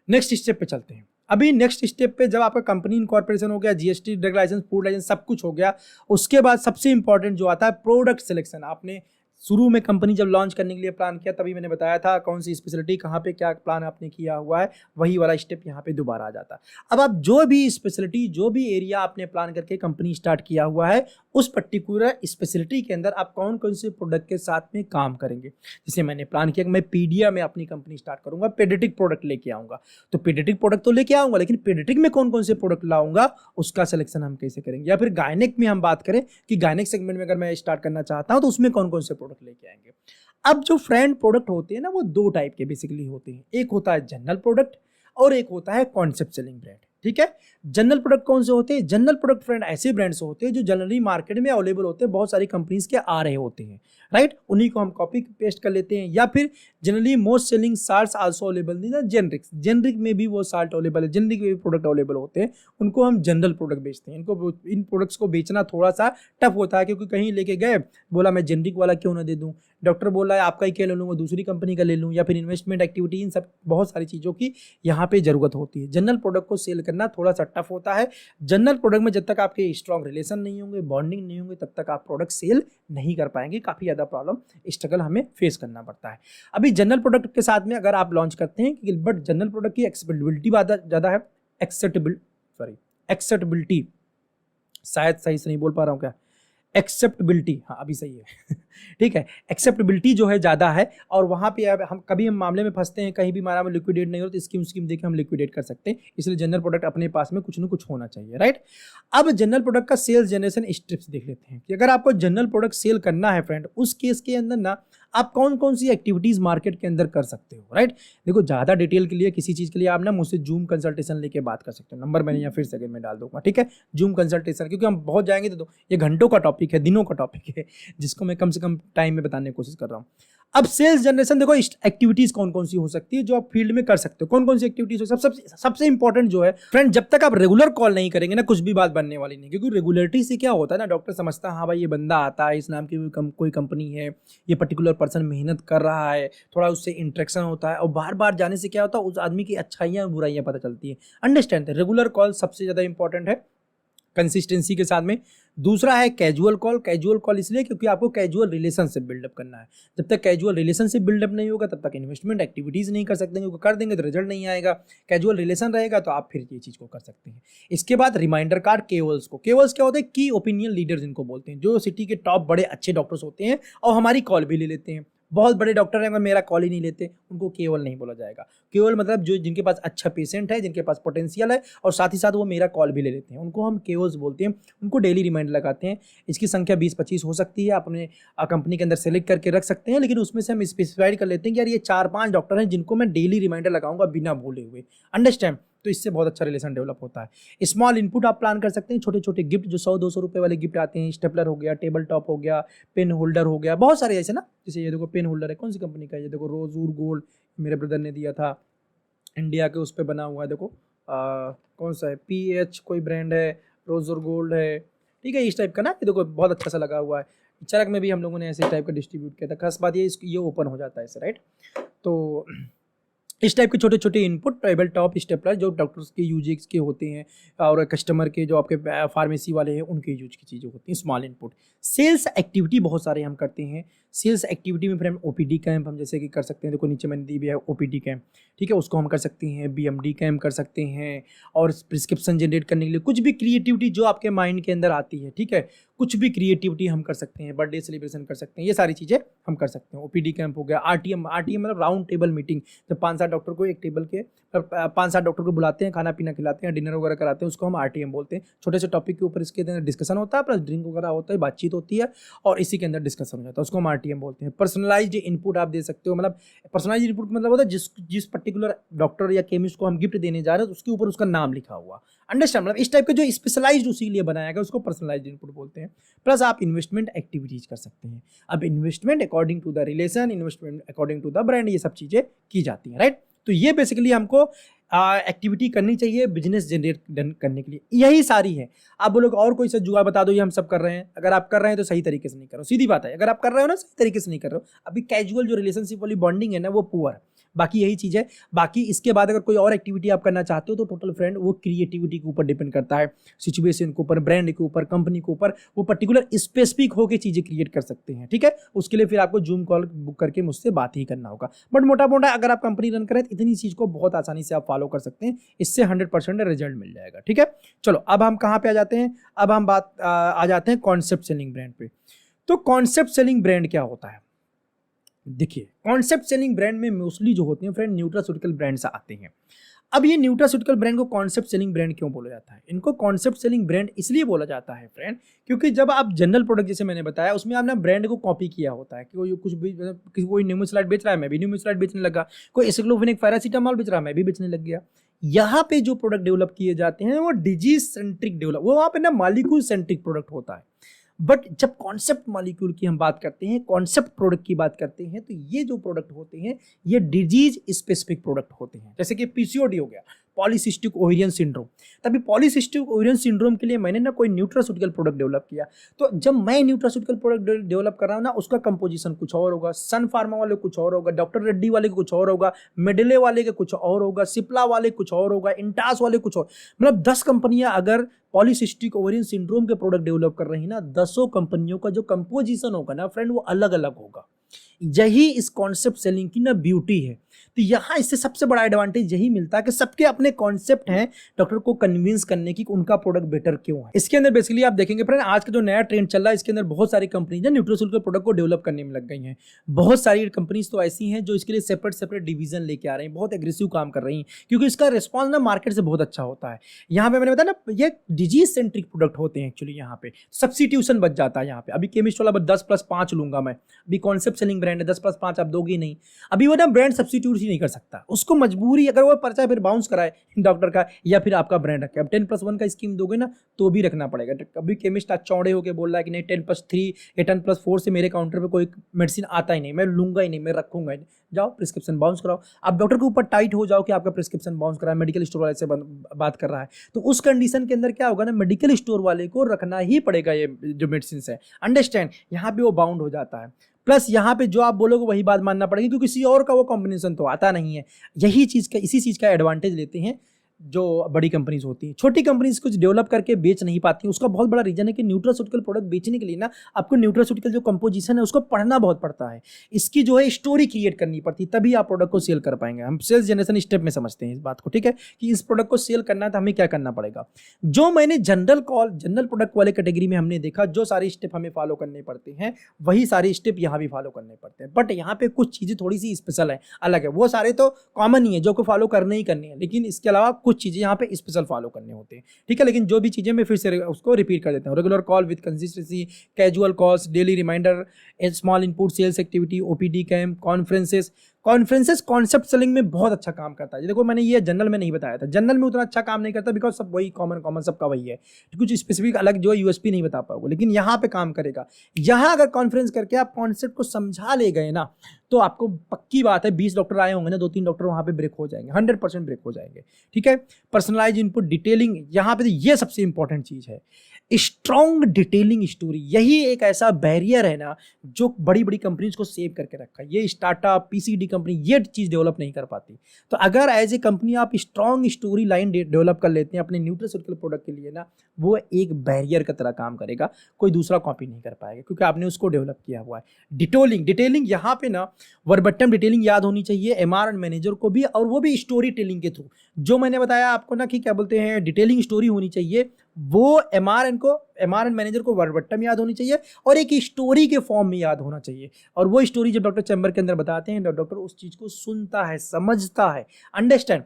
नेक्स्ट स्टेप पे चलते हैं। अभी नेक्स्ट स्टेप पे जब आपका कंपनी इनकॉर्पोरेशन हो गया, GST, drug licence, food licence सब कुछ हो गया, उसके बाद सबसे इंपॉर्टेंट जो आता है प्रोडक्ट सिलेक्शन। आपने शुरू में कंपनी जब लॉन्च करने के लिए प्लान किया तभी मैंने बताया था कौन सी स्पेशलिटी कहाँ पे क्या प्लान आपने किया हुआ है, वही वाला स्टेप यहाँ पे दोबारा आ जाता है। अब आप जो भी स्पेशलिटी, जो भी एरिया आपने प्लान करके कंपनी स्टार्ट किया हुआ है, उस पर्टिकुलर स्पेशलिटी के अंदर आप कौन कौन से प्रोडक्ट के साथ में काम करेंगे। जैसे मैंने प्लान किया कि मैं पीडिया में अपनी कंपनी स्टार्ट करूंगा, पेडियाट्रिक प्रोडक्ट लेके आऊंगा, तो पेडियाट्रिक प्रोडक्ट तो लेके आऊंगा, लेकिन पेडियाट्रिक में कौन कौन से प्रोडक्ट लाऊंगा उसका सिलेक्शन हम कैसे करेंगे। या फिर गायनेक में हम बात करें कि गायनेक सेगमेंट में अगर मैं स्टार्ट करना चाहता हूं तो उसमें कौन कौन से प्रोडक्ट लेके आएंगे। अब जो फ्रेंड प्रोडक्ट होते हैं ना, वो 2 टाइप के बेसिकली होते हैं। एक होता है जनरल प्रोडक्ट और एक होता है कॉन्सेप्ट सेलिंग ब्रांड, ठीक है। जनरल प्रोडक्ट कौन से होते हैं? जनरल प्रोडक्ट फ्रेंड ऐसे ब्रांड्स होते हैं जो जनरली मार्केट में अवेलेबल होते हैं, बहुत सारी कंपनीज के आ रहे होते हैं, राइट। उन्हीं को हम कॉपी पेस्ट कर लेते हैं। या फिर generally most selling salts also available in generics, generic में भी वो साल्ट अवेलेबल है, जेनरिक में भी प्रोडक्ट अवेलेबल होते हैं, उनको हम जनरल प्रोडक्ट बेचते हैं। इनको इन प्रोडक्ट्स को बेचना थोड़ा सा टफ होता है, क्योंकि कहीं लेके गए, बोला मैं जेनरिक वाला क्यों ना दे दूं, डॉक्टर बोल रहा है आपका ही क्या ले लूँ, दूसरी कंपनी का ले लूँ, या फिर इन्वेस्टमेंट एक्टिविटी, इन सब बहुत सारी चीज़ों की यहाँ पे जरूरत होती है। जनरल प्रोडक्ट को सेल करना थोड़ा सा टफ होता है। जनरल प्रोडक्ट में जब तक आपके स्ट्रॉन्ग रिलेशन नहीं होंगे, बॉन्डिंग नहीं होंगे, तब तक आप प्रोडक्ट सेल नहीं कर पाएंगे। काफ़ी ज़्यादा प्रॉब्लम, स्ट्रगल हमें फेस करना पड़ता है। अभी जनरल प्रोडक्ट के साथ में अगर आप लॉन्च करते हैं, बट जनरल प्रोडक्ट की एक्सेप्टेबिलिटी ज़्यादा है, एक्सेप्टेबिलिटी, शायद सही से नहीं बोल पा रहा हूँ क्या, एक्सेप्टेबिलिटी, हाँ अभी सही है ठीक है। एक्सेप्टेबिलिटी जो है ज़्यादा है, और वहाँ पे हम मामले में फंसते हैं, कहीं भी हमारा में लिक्विडेट नहीं हो तो स्कीम देके हम लिक्विडेट कर सकते हैं। इसलिए जनरल प्रोडक्ट अपने पास में कुछ ना कुछ होना चाहिए, राइट। अब जनरल प्रोडक्ट का सेल्स जनरेशन स्टेप्स देख लेते हैं कि अगर आपको जनरल प्रोडक्ट सेल करना है फ्रेंड, उस केस के अंदर ना आप कौन कौन सी एक्टिविटीज़ मार्केट के अंदर कर सकते हो, राइट। देखो ज़्यादा डिटेल के लिए किसी चीज़ के लिए आप ना मुझसे जूम कंसल्टेशन लेके बात कर सकते हो। नंबर मैंने या फिर सेकंड में डाल दूंगा, ठीक है। जूम कंसल्टेशन, क्योंकि हम बहुत जाएंगे तो ये घंटों का टॉपिक है, दिनों का टॉपिक है, जिसको मैं कम से कम टाइम में बताने की कोशिश कर रहा हूँ। अब सेल्स जनरेशन देखो, एक्टिविटीज कौन कौन सी हो सकती है जो आप फील्ड में कर सकते हो, कौन कौन सी एक्टिविटीज हो। सबसे इंपॉर्टेंट जो है फ्रेंड, जब तक आप रेगुलर कॉल नहीं करेंगे ना, कुछ भी बात बनने वाली नहीं। क्योंकि रेगुलरिटी से क्या होता है ना, डॉक्टर समझता है हाँ भाई ये बंदा आता है, इस नाम की कोई कंपनी है, ये पर्टिकुलर पर्सन मेहनत कर रहा है, थोड़ा उससे इंटरेक्शन होता है, और बार बार जाने से क्या होता है, उस आदमी की अच्छाइयाँ बुराइयाँ पता चलती है। अंडरस्टैंड, रेगुलर कॉल सबसे ज़्यादा इंपॉर्टेंट है कंसिस्टेंसी के साथ में। दूसरा है कैजुअल कॉल। कैजुअल कॉल इसलिए क्योंकि आपको कैजुअल रिलेशनशिप बिल्डअप करना है। जब तक कैजुअल रिलेशनशिप बिल्डअप नहीं होगा तब तक इन्वेस्टमेंट एक्टिविटीज़ नहीं कर सकते, क्योंकि कर देंगे तो रिजल्ट नहीं आएगा। कैजुअल रिलेशन रहेगा तो आप फिर ये चीज़ को कर सकते हैं। इसके बाद रिमाइंडर कार्ड, केवल्स को, केवल्स क्या होते हैं, की ओपिनियन लीडर्स इनको बोलते हैं, जो सिटी के टॉप बड़े अच्छे डॉक्टर्स होते हैं और हमारी कॉल भी ले लेते हैं। बहुत बड़े डॉक्टर हैं अगर मेरा कॉल ही नहीं लेते, उनको केवल नहीं बोला जाएगा। केवल मतलब जो जिनके पास अच्छा पेशेंट है, जिनके पास पोटेंशियल है, और साथ ही साथ वो मेरा कॉल भी ले लेते हैं, उनको हम केवल्स बोलते हैं। उनको डेली रिमाइंडर लगाते हैं। इसकी संख्या 20-25 हो सकती है, आप अपने कंपनी के अंदर सेलेक्ट करके रख सकते हैं, लेकिन उसमें से हम स्पेसिफाइड कर लेते हैं कि यार ये 4-5 डॉक्टर हैं जिनको मैं डेली रिमाइंडर लगाऊंगा बिना भूले हुए। अंडरस्टैंड, तो इससे बहुत अच्छा रिलेशन डेवलप होता है। स्मॉल इनपुट आप प्लान कर सकते हैं, छोटे छोटे गिफ्ट जो 100-200 रुपए वाले गिफ्ट आते हैं, स्टेपलर हो गया, टेबल टॉप हो गया, पेन होल्डर हो गया, बहुत सारे ऐसे ना। जैसे ये देखो पेन होल्डर है, कौन सी कंपनी का है, ये देखो रोजूर गोल्ड, मेरे ब्रदर ने दिया था, इंडिया के उस पर बना हुआ है, देखो कौन सा है, PH कोई ब्रांड है, रोजूर गोल्ड है, ठीक है, इस टाइप का ना। ये देखो बहुत अच्छा सा लगा हुआ है। चरक में भी हम लोगों ने ऐसे टाइप का डिस्ट्रीब्यूट किया था। खास बात ये ओपन हो जाता है ऐसे, राइट। तो इस टाइप के छोटे छोटे इनपुट, टेबल टॉप, स्टेपलर जो डॉक्टर्स के यूज के होते हैं, और कस्टमर के जो आपके फार्मेसी वाले हैं उनके यूज की चीज़ें होती हैं। Small input. सेल्स एक्टिविटी बहुत सारे हम करते हैं। सेल्स एक्टिविटी में फिर हम OPD कैंप हम जैसे कि कर सकते हैं, देखो नीचे मैंने दी भी है OPD कैंप, ठीक है, उसको हम कर सकते हैं। BMD कैंप कर सकते हैं, और प्रिस्क्रिप्शन जनरेट करने के लिए कुछ भी क्रिएटिविटी जो आपके माइंड के अंदर आती है, ठीक है, कुछ भी क्रिएटिविटी हम कर सकते हैं। बर्थडे सेलिब्रेशन कर सकते हैं, ये सारी चीज़ें हम कर सकते हैं। OPD कैंप हो गया। RTM मतलब राउंड टेबल मीटिंग, जब 5-7 डॉक्टर को एक टेबल के 5-7 डॉक्टर को बुलाते हैं, खाना पीना खिलाते हैं, डिनर वगैरह कराते हैं, उसको हम RTM बोलते हैं। छोटे से टॉपिक के ऊपर इसके अंदर डिस्कशन होता है, प्लस ड्रिंक वगैरह होता है, बातचीत होती है, और इसी के अंदर डिस्कशन हो जाता है, उसको हम RTM बोलते हैं। पर्सनलाइज्ड इनपुट आप दे सकते हो, मतलब पर्सनलाइज्ड इनपुट मतलब होता है जिस पर्टिकुलर डॉक्टर या केमिस्ट को हम गिफ्ट देने जा रहे हैं उसके ऊपर उसका नाम लिखा हुआ। अंडरस्टैंड, मतलब इस टाइप का जो स्पेशलाइज्ड उसी के लिए बनाया गया उसको पर्सनलाइज्ड इनपुट बोलते हैं। प्लस आप इन्वेस्टमेंट एक्टिविटीज कर सकते हैं। अब investment according to the relation, investment according to the brand, ये सब चीज़ें की जाती हैं, राइट। तो ये बेसिकली हमको एक्टिविटी करनी चाहिए बिजनेस जनरेट करने के लिए, यही सारी है। आप बोलोगे और कोई सा जुगाड़ बता दो, ये हम सब कर रहे हैं। अगर आप कर रहे हैं तो सही तरीके से नहीं कर रहे हो, सीधी बात है। अगर आप कर रहे हो ना सही तरीके से नहीं कर रहे हो, अभी कैजुअल जो रिलेशनशिप वाली बॉन्डिंग है ना वो पुअर है। बाकी यही चीज़ है। बाकी इसके बाद अगर कोई और एक्टिविटी आप करना चाहते हो तो टोटल फ्रेंड वो क्रिएटिविटी के ऊपर डिपेंड करता है, सिचुएशन के ऊपर, ब्रांड के ऊपर, कंपनी के ऊपर, वो पर्टिकुलर स्पेसिफिक होकर चीज़ें क्रिएट कर सकते हैं। ठीक है, उसके लिए फिर आपको जूम कॉल बुक करके मुझसे बात ही करना होगा। बट मोटा मोटा अगर आप कंपनी रन करें तो इतनी चीज़ को बहुत आसानी से आप फॉलो कर सकते हैं, इससे 100% रिजल्ट मिल जाएगा। ठीक है, चलो अब हम कहाँ पे आ जाते हैं, अब हम आ जाते हैं कॉन्सेप्ट सेलिंग ब्रांड पे। तो कॉन्सेप्ट सेलिंग ब्रांड क्या होता है? देखिए, कॉन्सेप्ट सेलिंग ब्रांड में मोस्टली जो होते हैं फ्रेंड न्यूट्रास्यूटिकल ब्रांड से आते हैं। अब ये न्यूट्रास्यूटिकल ब्रांड को कॉन्सेप्ट सेलिंग ब्रांड क्यों बोला जाता है? इनको कॉन्सेप्ट सेलिंग ब्रांड इसलिए बोला जाता है फ्रेंड, क्योंकि जब आप जनरल प्रोडक्ट जैसे मैंने बताया उसमें आपने ब्रांड को कॉपी किया होता है कि कोई कुछ भी, कोई न्यूमोसलाइट बेच रहा है मैं भी न्यूमोसलाइट बेचने लगा, कोई एसिक्लोफेनेक पैरासीटामोल बेच रहा है मैं भी बेचने लग गया। यहाँ पे जो प्रोडक्ट डेवलप किए जाते हैं वो डिजीज सेंट्रिक डेवलप, वो वहाँ पे ना मॉलिक्यूल सेंट्रिक प्रोडक्ट होता है। बट जब कॉन्सेप्ट मॉलिक्यूल की हम बात करते हैं, कॉन्सेप्ट प्रोडक्ट की बात करते हैं, तो ये जो प्रोडक्ट होते हैं ये डिजीज स्पेसिफिक प्रोडक्ट होते हैं। जैसे कि पीसीओडी हो गया, पॉलीसिस्टिक ओवेरियन सिंड्रोम। तभी पॉलीसिस्टिक ओवेरियन सिंड्रोम के लिए मैंने ना कोई न्यूट्रास्यूटिकल प्रोडक्ट डेवलप किया। तो जब मैं न्यूट्रास्यूटिकल प्रोडक्ट डेवलप कर रहा हूँ ना, उसका कंपोजिशन कुछ और होगा, सन फार्मा वाले कुछ और होगा, डॉक्टर रेड्डी वाले का कुछ और होगा, मेडिले वाले का कुछ और होगा, सिप्ला वाले कुछ और होगा, इंटास वाले कुछ और। मतलब 10 कंपनियां अगर पॉलीसिस्टिक ओवेरियन सिंड्रोम के प्रोडक्ट डेवलप कर रही है ना, 10 कंपनियों का जो कंपोजिशन होगा ना फ्रेंड वो अलग अलग होगा। यही इस कॉन्सेप्ट सेलिंग की ना ब्यूटी है। तो यहाँ इससे सबसे बड़ा एडवांटेज यही मिलता है कि सबके अपने कॉन्सेप्ट हैं डॉक्टर को कन्विंस करने की उनका प्रोडक्ट बेटर क्यों है। इसके अंदर बेसिकली आप देखेंगे फ्रेंड, आज का जो नया ट्रेंड चल रहा है इसके अंदर बहुत सारी कंपनी न्यूट्रास्यूटिकल प्रोडक्ट को डेवलप करने में लग गई हैं। बहुत सारी कंपनीज तो ऐसी हैं जो इसके लिए सेपरेट डिवीजन लेके आ रही हैं, बहुत एग्रेसिव काम कर रही हैं, क्योंकि इसका रिस्पॉन्स ना मार्केट से बहुत अच्छा होता है। यहाँ पे मैंने बताया ना ये डिजीज सेंट्रिक प्रोडक्ट होते हैं एक्चुअली, यहाँ पे सब्सिट्यूशन बच जाता है। यहाँ पे अभी केमिस्ट वाला 10+5 लूंगा मैं, अभी कॉन्सेप्ट सेलिंग ब्रांड है 10+5 आप दोगे नहीं, अभी वो ना ब्रांड सब्सिट्यूट ही नहीं कर सकता, उसको मजबूरी अगर वो पर्चा फिर बाउंस कराए डॉक्टर का या फिर आपका ब्रांड रखे। अब 10+1 का स्कीम दोगे ना तो भी रखना पड़ेगा। कभी केमिस्ट आज चौड़े होकर बोल रहा है कि नहीं 10+3 या 10+4 से मेरे काउंटर पे कोई मेडिसिन आता ही नहीं, मैं लूंगा ही नहीं, मैं रखूंगा ही नहीं, जाओ प्रिस्क्रिप्शन बाउंस कराओ। आप डॉक्टर के ऊपर टाइट हो जाओ कि आपका प्रिस्क्रिप्शन बाउंस करा है, मेडिकल स्टोर वाले से बात कर रहा है, तो उस कंडीशन के अंदर क्या होगा ना, मेडिकल स्टोर वाले को रखना ही पड़ेगा ये जो मेडिसिन है। अंडरस्टैंड, यहाँ पे वो बाउंड हो जाता है। प्लस यहाँ पे जो आप बोलोगे वही बात मानना पड़ेगी, क्योंकि किसी और का वो कॉम्बिनेशन तो आता नहीं है। यही चीज़ का, इसी चीज़ का एडवांटेज लेते हैं जो बड़ी कंपनीज होती हैं। छोटी कंपनीज कुछ डेवलप करके बेच नहीं पाती हैं, उसका बहुत बड़ा रीजन है कि न्यूट्रास्यूटिकल प्रोडक्ट बेचने के लिए ना आपको न्यूट्रास्यूटिकल जो कंपोजिशन है उसको पढ़ना बहुत पड़ता है, इसकी जो है स्टोरी क्रिएट करनी पड़ती है, तभी आप प्रोडक्ट को सेल कर पाएंगे। हम सेल्स जनरेशन स्टेप में समझते हैं इस बात को, ठीक है, कि इस प्रोडक्ट को सेल करना है तो हमें क्या करना पड़ेगा। जो मैंने जनरल प्रोडक्ट वाले कैटेगरी में हमने देखा, जो सारे स्टेप हमें फॉलो करने पड़ते हैं वही सारे स्टेप यहाँ भी फॉलो करने पड़ते हैं। बट यहाँ पे कुछ चीज़ें थोड़ी सी स्पेशल है, अलग है। वो सारे तो कॉमन ही है जो को फॉलो करने ही करनी है, लेकिन इसके अलावा कुछ चीज़ें यहाँ पे स्पेशल फॉलो करने होते हैं, ठीक है। लेकिन जो भी चीज़ें मैं फिर से उसको रिपीट कर देता हूँ, regular call with consistency, casual calls, daily reminder, small input, sales activity, OPD camp, conferences concept selling में बहुत अच्छा काम करता है। देखो मैंने ये जनरल में नहीं बताया था, जनरल में उतना अच्छा काम नहीं करता बिकॉज सब वही कॉमन सबका वही है, कुछ स्पेसिफिक अलग जो है यूएसपी नहीं बता पाओगे, लेकिन यहाँ पे काम करेगा। यहाँ अगर कॉन्फ्रेंस करके आप कॉन्सेप्ट को समझा ले गए ना तो आपको पक्की बात है 20 डॉक्टर आए होंगे ना, 2-3 डॉक्टर वहाँ पे ब्रेक हो जाएंगे, 100% ब्रेक हो जाएंगे, ठीक है। पर्सनलाइज इनपुट, डिटेलिंग, यहाँ पे ये सबसे इंपॉर्टेंट चीज़ है, स्ट्रॉन्ग डिटेलिंग स्टोरी। यही एक ऐसा बैरियर है ना जो बड़ी बड़ी कंपनीज को सेव करके रखा है। ये स्टार्टअप, पीसीडी कंपनी ये चीज़ डेवलप नहीं कर पाती। तो अगर एज ए कंपनी आप स्ट्रॉन्ग स्टोरी लाइन डेवलप कर लेते हैं अपने न्यूट्रास्यूटिकल प्रोडक्ट के लिए ना, वो एक बैरियर की तरह काम करेगा, कोई दूसरा कॉपी नहीं कर पाएगा क्योंकि आपने उसको डेवलप किया हुआ है। डिटेलिंग यहाँ पे ना वर्बटम डिटेलिंग याद होनी चाहिए एमआर मैनेजर को भी, और वो भी स्टोरी टेलिंग के थ्रू। जो मैंने बताया आपको ना कि क्या बोलते हैं डिटेलिंग स्टोरी होनी चाहिए, वो एमआर मैनेजर को वर्बटम याद होनी चाहिए और एक स्टोरी के फॉर्म में याद होना चाहिए। और वो स्टोरी जब डॉक्टर चैम्बर के अंदर बताते हैं, डॉक्टर उस चीज को सुनता है, समझता है, अंडरस्टैंड,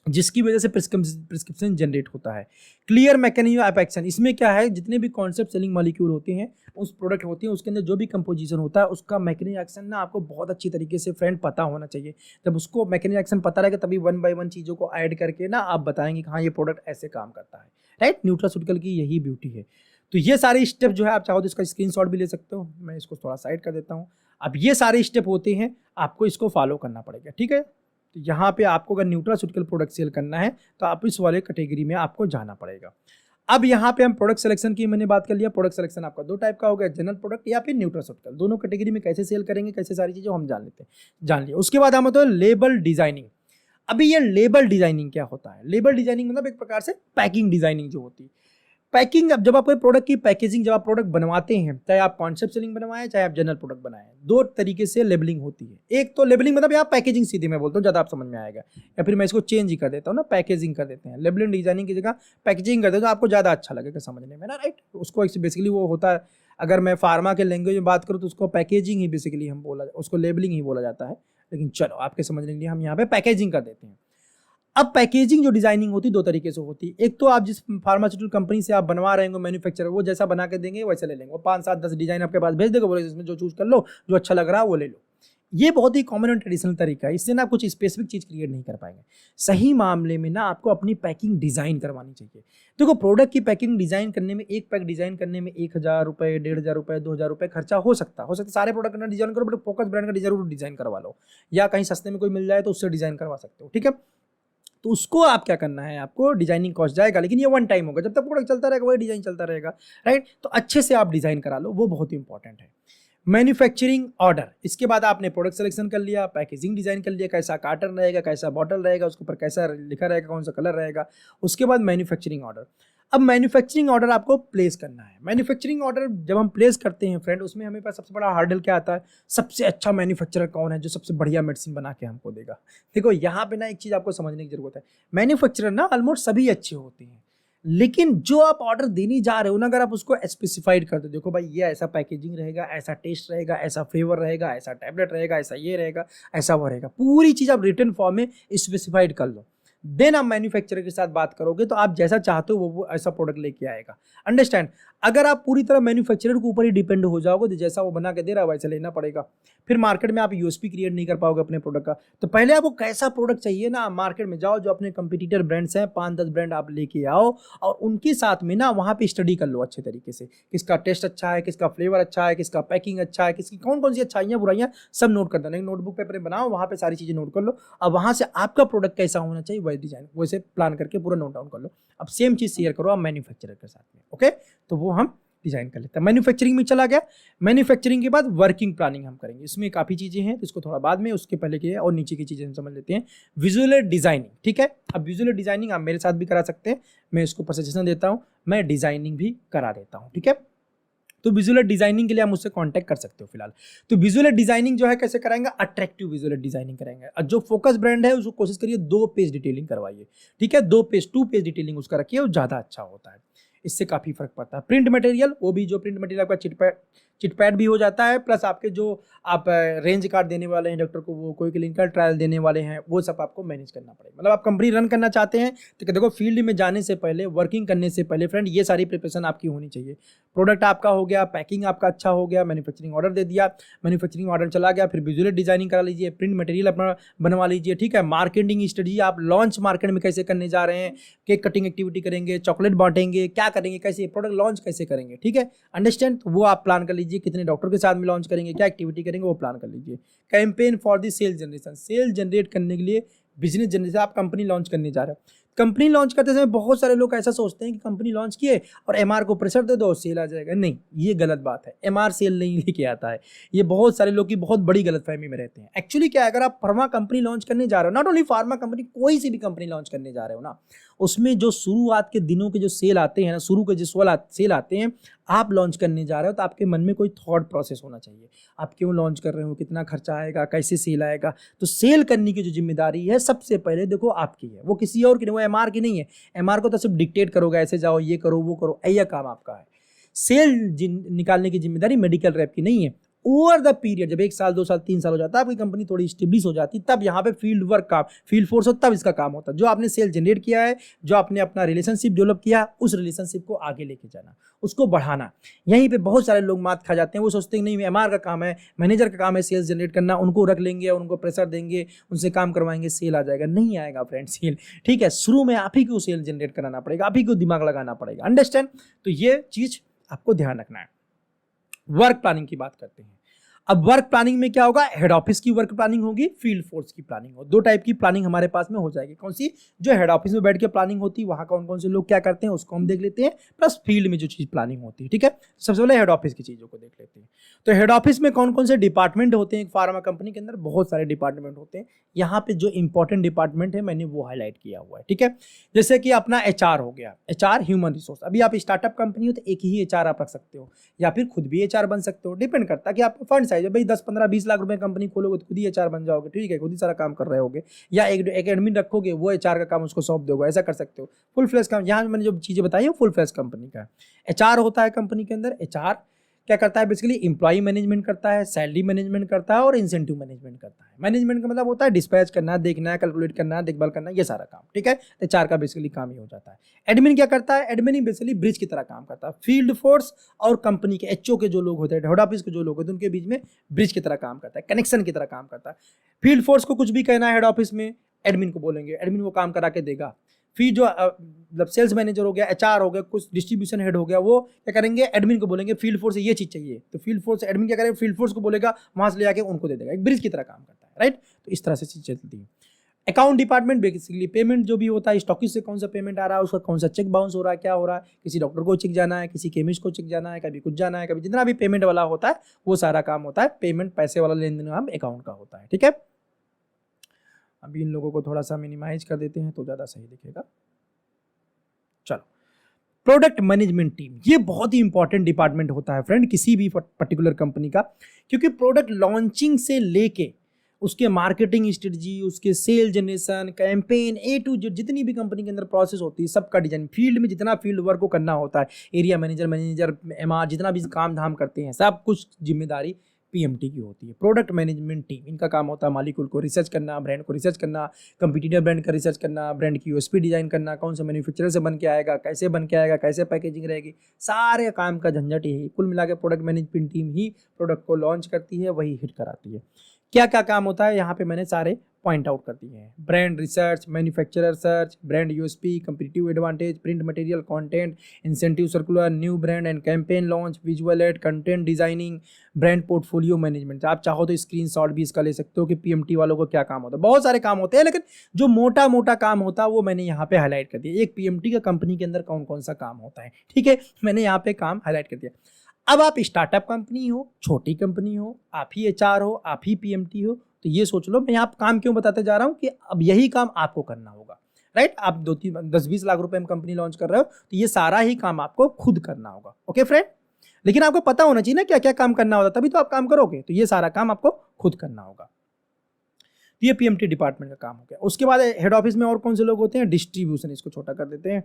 जिसकी वजह से प्रिस्क्रिप्शन जनरेट होता है। क्लियर मैकेनिज्म ऑफ एक्शन, इसमें क्या है, जितने भी कॉन्सेप्ट सेलिंग मॉलिक्यूल होते हैं, उस प्रोडक्ट होती है, उसके अंदर जो भी कंपोजिशन होता है उसका मैकेनिज्म एक्शन ना आपको बहुत अच्छी तरीके से फ्रेंड पता होना चाहिए। जब उसको मैकेनिज्म एक्शन पता रहेगा तभी 1 by 1 चीज़ों को ऐड करके ना आप बताएंगे कि हाँ ये प्रोडक्ट ऐसे काम करता है, राइट। न्यूट्रास्यूटिकल की यही ब्यूटी है। तो ये सारे स्टेप जो है आप चाहो तो इसका स्क्रीनशॉट भी ले सकते हो, मैं इसको थोड़ा साइड कर देता हूँ। अब ये सारे स्टेप होते हैं, आपको इसको फॉलो करना पड़ेगा, ठीक है। तो यहाँ पे आपको अगर न्यूट्रास्यूटिकल प्रोडक्ट सेल करना है तो आप इस वाले कैटेगरी में आपको जाना पड़ेगा। अब यहाँ पे हम प्रोडक्ट सिलेक्शन की मैंने बात कर लिया। प्रोडक्ट सिलेक्शन आपका दो टाइप का होगा, जनरल प्रोडक्ट या फिर न्यूट्रास्यूटिकल। दोनों कैटेगरी में कैसे सेल करेंगे, कैसे सारी चीज़ें हम जान लिया। उसके बाद हम होता है लेबल डिजाइनिंग। अभी ये लेबल डिजाइनिंग क्या होता है? लेबल डिजाइनिंग मतलब एक प्रकार से पैकिंग डिजाइनिंग जो होती है। पैकिंग, अब जब आप कोई प्रोडक्ट की पैकेजिंग, जब आप प्रोडक्ट बनवाते हैं, चाहे आप कॉन्सेप्ट सेलिंग बनवाएं चाहे आप जनरल प्रोडक्ट बनाएं, दो तरीके से लेबलिंग होती है। एक तो लेबलिंग मतलब यहाँ पैकेजिंग, सीधी मैं बोलता हूँ ज़्यादा आप समझ में आएगा, या फिर मैं इसको चेंज ही कर देता हूँ ना, पैकेजिंग कर देते हैं। लेबलिंग डिजाइनिंग की जगह पैकेजिंग कर देते हैं तो आपको ज़्यादा अच्छा लगेगा समझने में ना, राइट। उसको बेसिकली वो होता है, अगर मैं फार्मा के लैंग्वेज में बात करूँ तो उसको पैकेजिंग ही बेसिकली हम उसको लेबलिंग ही बोला जाता है, लेकिन चलो आपके समझने के लिए हम यहाँ पे पैकेजिंग कर देते हैं। अब पैकेजिंग जो डिजाइनिंग होती है दो तरीके से होती है। एक तो आप जिस फार्मास्यूटिकल कंपनी से आप बनवा रहे हो, मैन्युफैक्चरर, वो जैसा बना के देंगे वैसे ले लेंगे। वो 5, 7, 10 डिजाइन आपके पास भेज देगा, बोले इसमें जो चूज कर लो, जो अच्छा लग रहा है वो ले लो। ये बहुत ही कॉमन और ट्रेडिशनल तरीका है। इससे ना कुछ स्पेसिफिक चीज क्रिएट नहीं कर पाएंगे। सही मामले में ना आपको अपनी पैकिंग डिजाइन करवानी चाहिए। देखो, प्रोडक्ट की पैकिंग डिजाइन करने में, एक पैक डिजाइन करने में 1000 रुपए, 1500 रुपए, 2000 रुपए खर्चा हो सकता है। सारे प्रोडक्ट का डिजाइन करो, बट फोकस ब्रांड का जरूर डिजाइन करवा लो, या कहीं सस्ते में कोई मिल जाए तो उससे डिजाइन करवा सकते हो, ठीक है। तो उसको आप क्या करना है, आपको डिजाइनिंग कॉस्ट जाएगा, लेकिन ये वन टाइम होगा। जब तक प्रोडक्ट चलता रहेगा वही डिजाइन चलता रहेगा, राइट। तो अच्छे से आप डिजाइन करा लो, वो बहुत इंपॉर्टेंट है। मैन्युफैक्चरिंग ऑर्डर, इसके बाद आपने प्रोडक्ट सिलेक्शन कर लिया, पैकेजिंग डिजाइन कर लिया, कैसा कार्टन रहेगा, कैसा बॉटल रहेगा, उसके ऊपर कैसा लिखा रहेगा, कौन सा कलर रहेगा। उसके बाद मैन्युफैक्चरिंग ऑर्डर। अब मैन्युफैक्चरिंग ऑर्डर आपको प्लेस करना है। मैन्युफैक्चरिंग ऑर्डर जब हम प्लेस करते हैं फ्रेंड, उसमें हमें पास सबसे बड़ा हार्डल क्या आता है? सबसे अच्छा मैन्युफैक्चरर कौन है जो सबसे बढ़िया मेडिसिन बना के हमको देगा। देखो, यहाँ पे ना एक चीज आपको समझने की जरूरत है। मैन्युफैक्चरर ना ऑलमोस्ट सभी अच्छे होते हैं, लेकिन जो आप ऑर्डर देने जा रहे हो ना, अगर आप उसको स्पेसिफाइड कर दो, देखो भाई ये ऐसा पैकेजिंग रहेगा, ऐसा टेस्ट रहेगा, ऐसा फ्लेवर रहेगा, ऐसा टैबलेट रहेगा, ऐसा ये रहेगा, ऐसा वो रहेगा, पूरी चीज आप रिटन फॉर्म में स्पेसिफाइड कर लो, देन आप मैन्युफैक्चरर के साथ बात करोगे तो आप जैसा चाहते हो वो ऐसा प्रोडक्ट लेके आएगा। अंडरस्टैंड? अगर आप पूरी तरह मैन्युफैक्चरर के ऊपर ही डिपेंड हो जाओगे तो जैसा वो बना के दे रहा है वैसा लेना पड़ेगा। फिर मार्केट में आप यूएसपी क्रिएट नहीं कर पाओगे अपने प्रोडक्ट का। तो पहले आपको कैसा प्रोडक्ट चाहिए ना, मार्केट में जाओ, जो अपने कंपटीटर ब्रांड्स हैं 5-10 ब्रांड आप लेके आओ, और उनके साथ में ना वहाँ पे स्टडी कर लो अच्छे तरीके से, किसका टेस्ट अच्छा है, किसका फ्लेवर अच्छा है, किसका पैकिंग अच्छा है, किसकी कौन कौन सी अच्छाइयाँ बुराइयाँ, सब नोट कर दो। एक नोटबुक पेपर बनाओ, वहाँ पे सारी चीज़ें नोट कर लो, और वहाँ से आपका प्रोडक्ट कैसा होना चाहिए वही डिजाइन वैसे प्लान करके पूरा नोट डाउन कर लो। अब सेम चीज़ शेयर करो आप मैन्युफैक्चरर के साथ में, ओके। तो वो हम डिजाइन कर लेते हैं। मैन्युफैक्चरिंग में चला गया। मैन्युफैक्चरिंग के बाद वर्किंग प्लानिंग हम करेंगे। इसमें काफ़ी चीज़ें हैं तो इसको थोड़ा बाद में, उसके पहले के और नीचे की चीज़ें हम समझ लेते हैं। विजुअल डिजाइनिंग, ठीक है। अब विजुअल डिजाइनिंग आप मेरे साथ भी करा सकते हैं, मैं इसको सजेशन देता हूँ, मैं डिजाइनिंग भी करा देता हूँ, ठीक है। तो विजुअल डिजाइनिंग के लिए आप मुझसे कांटेक्ट कर सकते हो फिलहाल। तो विजुअल डिजाइनिंग जो है कैसे कराएंगे? अट्रैक्टिव विजुअल डिजाइनिंग कराएंगे। और जो फोकस ब्रांड है उसको कोशिश करिए 2 पेज डिटेलिंग करवाइए, ठीक है। 2 पेज डिटेलिंग उसका रखिए, वो ज़्यादा अच्छा होता है, इससे काफ़ी फर्क पड़ता है। प्रिंट मटेरियल, वो भी जो प्रिंट मटेरियल आपका चिटपैड भी हो जाता है, प्लस आपके जो आप रेंज कार्ड देने वाले हैं डॉक्टर को, वो कोई क्लिनिकल ट्रायल देने वाले हैं, वो सब आपको मैनेज करना पड़ेगा। मतलब आप कंपनी रन करना चाहते हैं तो देखो, फील्ड में जाने से पहले, वर्किंग करने से पहले फ्रेंड, ये सारी प्रिपरेशन आपकी होनी चाहिए। प्रोडक्ट आपका हो गया, पैकिंग आपका अच्छा हो गया, मैन्युफैक्चरिंग ऑर्डर दे दिया, मैन्युफैक्चरिंग ऑर्डर चला गया, फिर विजुअल डिजाइनिंग करा लीजिए, प्रिंट मटेरियल अपना बनवा लीजिए, ठीक है। मार्केटिंग स्ट्रेटजी, आप लॉन्च मार्केट में कैसे करने जा रहे हैं, केक कटिंग एक्टिविटी करेंगे, चॉकलेट बांटेंगे, क्या करेंगे, कैसे प्रोडक्ट लॉन्च कैसे करेंगे, ठीक है। अंडरस्टैंड? तो वो आप प्लान कर लीजिए, कितने डॉक्टर के साथ में लॉन्च करेंगे, क्या एक्टिविटी करेंगे, वो प्लान कर लीजिए। Campaign for the sale generation, sale generate करने के लिए, बिजनेस जनरेशन, आप कंपनी लॉन्च करने जा रहे हो। कंपनी लॉन्च करते समय बहुत सारे लोग ऐसा सोचते हैं कि कंपनी लॉन्च किए और एमआर को प्रेशर दे दो, सेल आ जाएगा। नहीं, ये गलत बात है। एमआर सेल नहीं लेके आता है। ये बहुत सारे लोग की बहुत बड़ी गलतफहमी में रहते हैं। एक्चुअली क्या है, अगर आप फार्मा कंपनी लॉन्च करने जा रहे हो, नॉट ओनली फार्मा कंपनी, कोई सी भी कंपनी लॉन्च करने जा रहे हो ना, उसमें जो शुरुआत के दिनों के जो सेल आते हैं ना, शुरू के जो सेल आते हैं, आप लॉन्च करने जा रहे हो तो आपके मन में कोई थॉट प्रोसेस होना चाहिए। आप क्यों लॉन्च कर रहे हो, कितना खर्चा आएगा, कैसे सेल आएगा। तो सेल करने की जो जिम्मेदारी है सबसे पहले देखो आपकी है, वो किसी और की नहीं, वो एमआर की नहीं है। एमआर को तो सिर्फ डिक्टेट करोगे, ऐसे जाओ, ये करो, वो करो, यह काम आपका है। सेल निकालने की जिम्मेदारी मेडिकल रैप की नहीं है। ओवर द पीरियड, जब 1 साल 2 साल 3 साल हो जाता है, आपकी कंपनी थोड़ी स्टेब्लिश हो जाती, तब यहाँ पे फील्ड वर्क काम, फील्ड फोर्स हो, तब इसका काम होता है। जो आपने सेल जनरेट किया है, जो आपने अपना रिलेशनशिप डेवलप किया, उस रिलेशनशिप को आगे लेके जाना, उसको बढ़ाना। यहीं पे बहुत सारे लोग मात खा जाते हैं। वो सोचते हैं नहीं, एमआर का काम है, मैनेजर का काम है सेल्स जनरेट करना, उनको रख लेंगे, उनको प्रेशर देंगे, उनसे काम करवाएंगे, सेल आ जाएगा। नहीं आएगा फ्रेंड सेल, ठीक है। शुरू में आप ही को सेल जनरेट कराना पड़ेगा, आप ही को दिमाग लगाना पड़ेगा। अंडरस्टैंड? तो ये चीज आपको ध्यान रखना है। वर्क प्लानिंग की बात करते हैं। अब वर्क प्लानिंग में क्या होगा, हेड ऑफिस की वर्क प्लानिंग होगी, फील्ड फोर्स की प्लानिंग हो, दो टाइप की प्लानिंग हमारे पास में हो जाएगी। कौन सी, जो हेड ऑफिस में बैठ के प्लानिंग होती है, वहां कौन कौन से लोग क्या करते हैं उसको हम देख लेते हैं, प्लस फील्ड में जो चीज प्लानिंग होती है। ठीक है, सबसे पहले हेड ऑफिस की चीजों को देख लेते हैं। तो हेड ऑफिस में कौन कौन से डिपार्टमेंट होते हैं, एक फार्मा कंपनी के अंदर बहुत सारे डिपार्टमेंट होते हैं। यहाँ पे जो इंपॉर्टेंट डिपार्टमेंट है मैंने वो हाईलाइट किया हुआ है। ठीक है, जैसे कि अपना एचआर हो गया, एचआर ह्यूमन रिसोर्स। अभी आप स्टार्टअप कंपनी हो तो एक ही एचआर आप रख सकते हो, या फिर खुद भी एचआर बन सकते हो, डिपेंड करता है कि आपका फंड साइज है। भाई 10-15-20 लाख रुपए कंपनी खोलोगे तो खुद ही एचआर बन जाओगे, ठीक है, खुद ही सारा काम कर रहे होगे, या एक एडमिन रखोगे, वो एचआर का काम उसको सौंप दोगे, ऐसा कर सकते हो। फुल फ्लैश काम, यहाँ मैंने जो चीजें बताई है फुल फ्लैश कंपनी का एचआर होता है। कंपनी के अंदर एचआर क्या करता है, बेसिकली एम्प्लॉय मैनेजमेंट करता है, सैलरी मैनेजमेंट करता है और इंसेंटिव मैनेजमेंट करता है। मैनेजमेंट का मतलब होता है डिस्पैच करना, देखना, कैलकुलेट करना, देखभाल करना, ये सारा काम। ठीक है, एचआर का बेसिकली काम ही हो जाता है। एडमिन क्या करता है, एडमिन ही बेसिकली ब्रिज की तरह काम करता है, फील्ड फोर्स और कंपनी के एचओ के जो लोग होते हैं, हेड ऑफिस के जो लोग होते हैं, उनके बीच में ब्रिज की तरह काम करता है, कनेक्शन की तरह काम करता है। फील्ड फोर्स को कुछ भी कहना है हेड ऑफिस में, एडमिन को बोलेंगे, एडमिन वो काम करा के देगा। फिर जो मतलब सेल्स मैनेजर हो गया, एचआर हो गया, कुछ डिस्ट्रीब्यूशन हेड हो गया, वो क्या करेंगे, एडमिन को बोलेंगे फील्ड फोर्स से ये चीज चाहिए, तो फील्ड फोर्स एडमिन क्या करेगा, फील्ड फोर्स को बोलेगा, वहां से ले जाके उनको दे देगा, एक ब्रिज की तरह काम करता है। राइट, तो इस तरह से चीज चलती है। अकाउंट डिपार्टमेंट बेसिकली पेमेंट जो भी होता है, स्टॉकिस्ट से कौन सा पेमेंट आ रहा है, उसका कौन सा चेक बाउंस हो रहा है, क्या हो रहा है, किसी डॉक्टर को चेक जाना है, किसी केमिस्ट को चेक जाना है, कभी कुछ जाना है, कभी जितना भी पेमेंट वाला होता है वो सारा काम होता है, पेमेंट पैसे वाला लेन देन काम अकाउंट का होता है। ठीक है, अभी इन लोगों को थोड़ा सा मिनिमाइज कर देते हैं तो ज्यादा सही दिखेगा। चलो, प्रोडक्ट मैनेजमेंट टीम, ये बहुत ही इंपॉर्टेंट डिपार्टमेंट होता है फ्रेंड किसी भी पर्टिकुलर कंपनी का, क्योंकि प्रोडक्ट लॉन्चिंग से लेके उसके मार्केटिंग स्ट्रेटजी, उसके sale generation, campaign, A to Z जितनी भी कंपनी के अंदर प्रोसेस होती है सबका डिजाइन, फील्ड में जितना फील्ड वर्क को करना होता है, एरिया मैनेजर एमआर जितना भी काम धाम करते हैं, सब कुछ जिम्मेदारी पीएमटी की होती है। प्रोडक्ट मैनेजमेंट टीम, इनका काम होता है मालिकुल को रिसर्च करना, ब्रांड को रिसर्च करना, कंपटीटर ब्रांड का रिसर्च करना, ब्रांड की यूएसपी डिजाइन करना, कौन सा मैन्युफैक्चरर से बन के आएगा, कैसे बन के आएगा, कैसे पैकेजिंग रहेगी, सारे काम का झंझट यही। कुल मिला के प्रोडक्ट मैनेजमेंट टीम ही प्रोडक्ट को लॉन्च करती है, वही हिट कराती है। क्या क्या काम होता है यहाँ पे मैंने सारे पॉइंट आउट कर दिए हैं। Brand research, manufacturer search, brand USP, competitive advantage, print material, content, incentive circular, new brand and campaign launch, visual add, content designing, brand portfolio management. आप चाहो तो स्क्रीनशॉट भी इसका ले सकते हो कि पीएमटी वालों को क्या काम होता है। बहुत सारे काम होते हैं, लेकिन जो मोटा मोटा काम होता है वो मैंने यहाँ पे हाईलाइट कर दिया, एक पीएमटी का कंपनी के अंदर कौन कौन सा काम होता है। ठीक है, मैंने यहाँ पे काम हाईलाइट कर दिया। अब आप स्टार्टअप कंपनी हो, छोटी कंपनी हो, आप ही एचआर हो, आप ही पीएमटी हो, तो ये सोच लो मैं यहाँ काम क्यों बताते जा रहा हूँ कि अब यही काम आपको करना होगा। राइट, आप 10-20 लाख रुपए में कंपनी लॉन्च कर रहे हो तो ये सारा ही काम आपको खुद करना होगा। ओके फ्रेंड, लेकिन आपको पता होना चाहिए ना क्या क्या काम करना होता, तभी तो आप काम करोगे। तो ये सारा काम आपको खुद करना होगा। तो ये पीएमटी डिपार्टमेंट का काम हो गया। उसके बाद हेड ऑफिस में और कौन से लोग होते हैं, डिस्ट्रीब्यूशन, इसको छोटा कर देते हैं,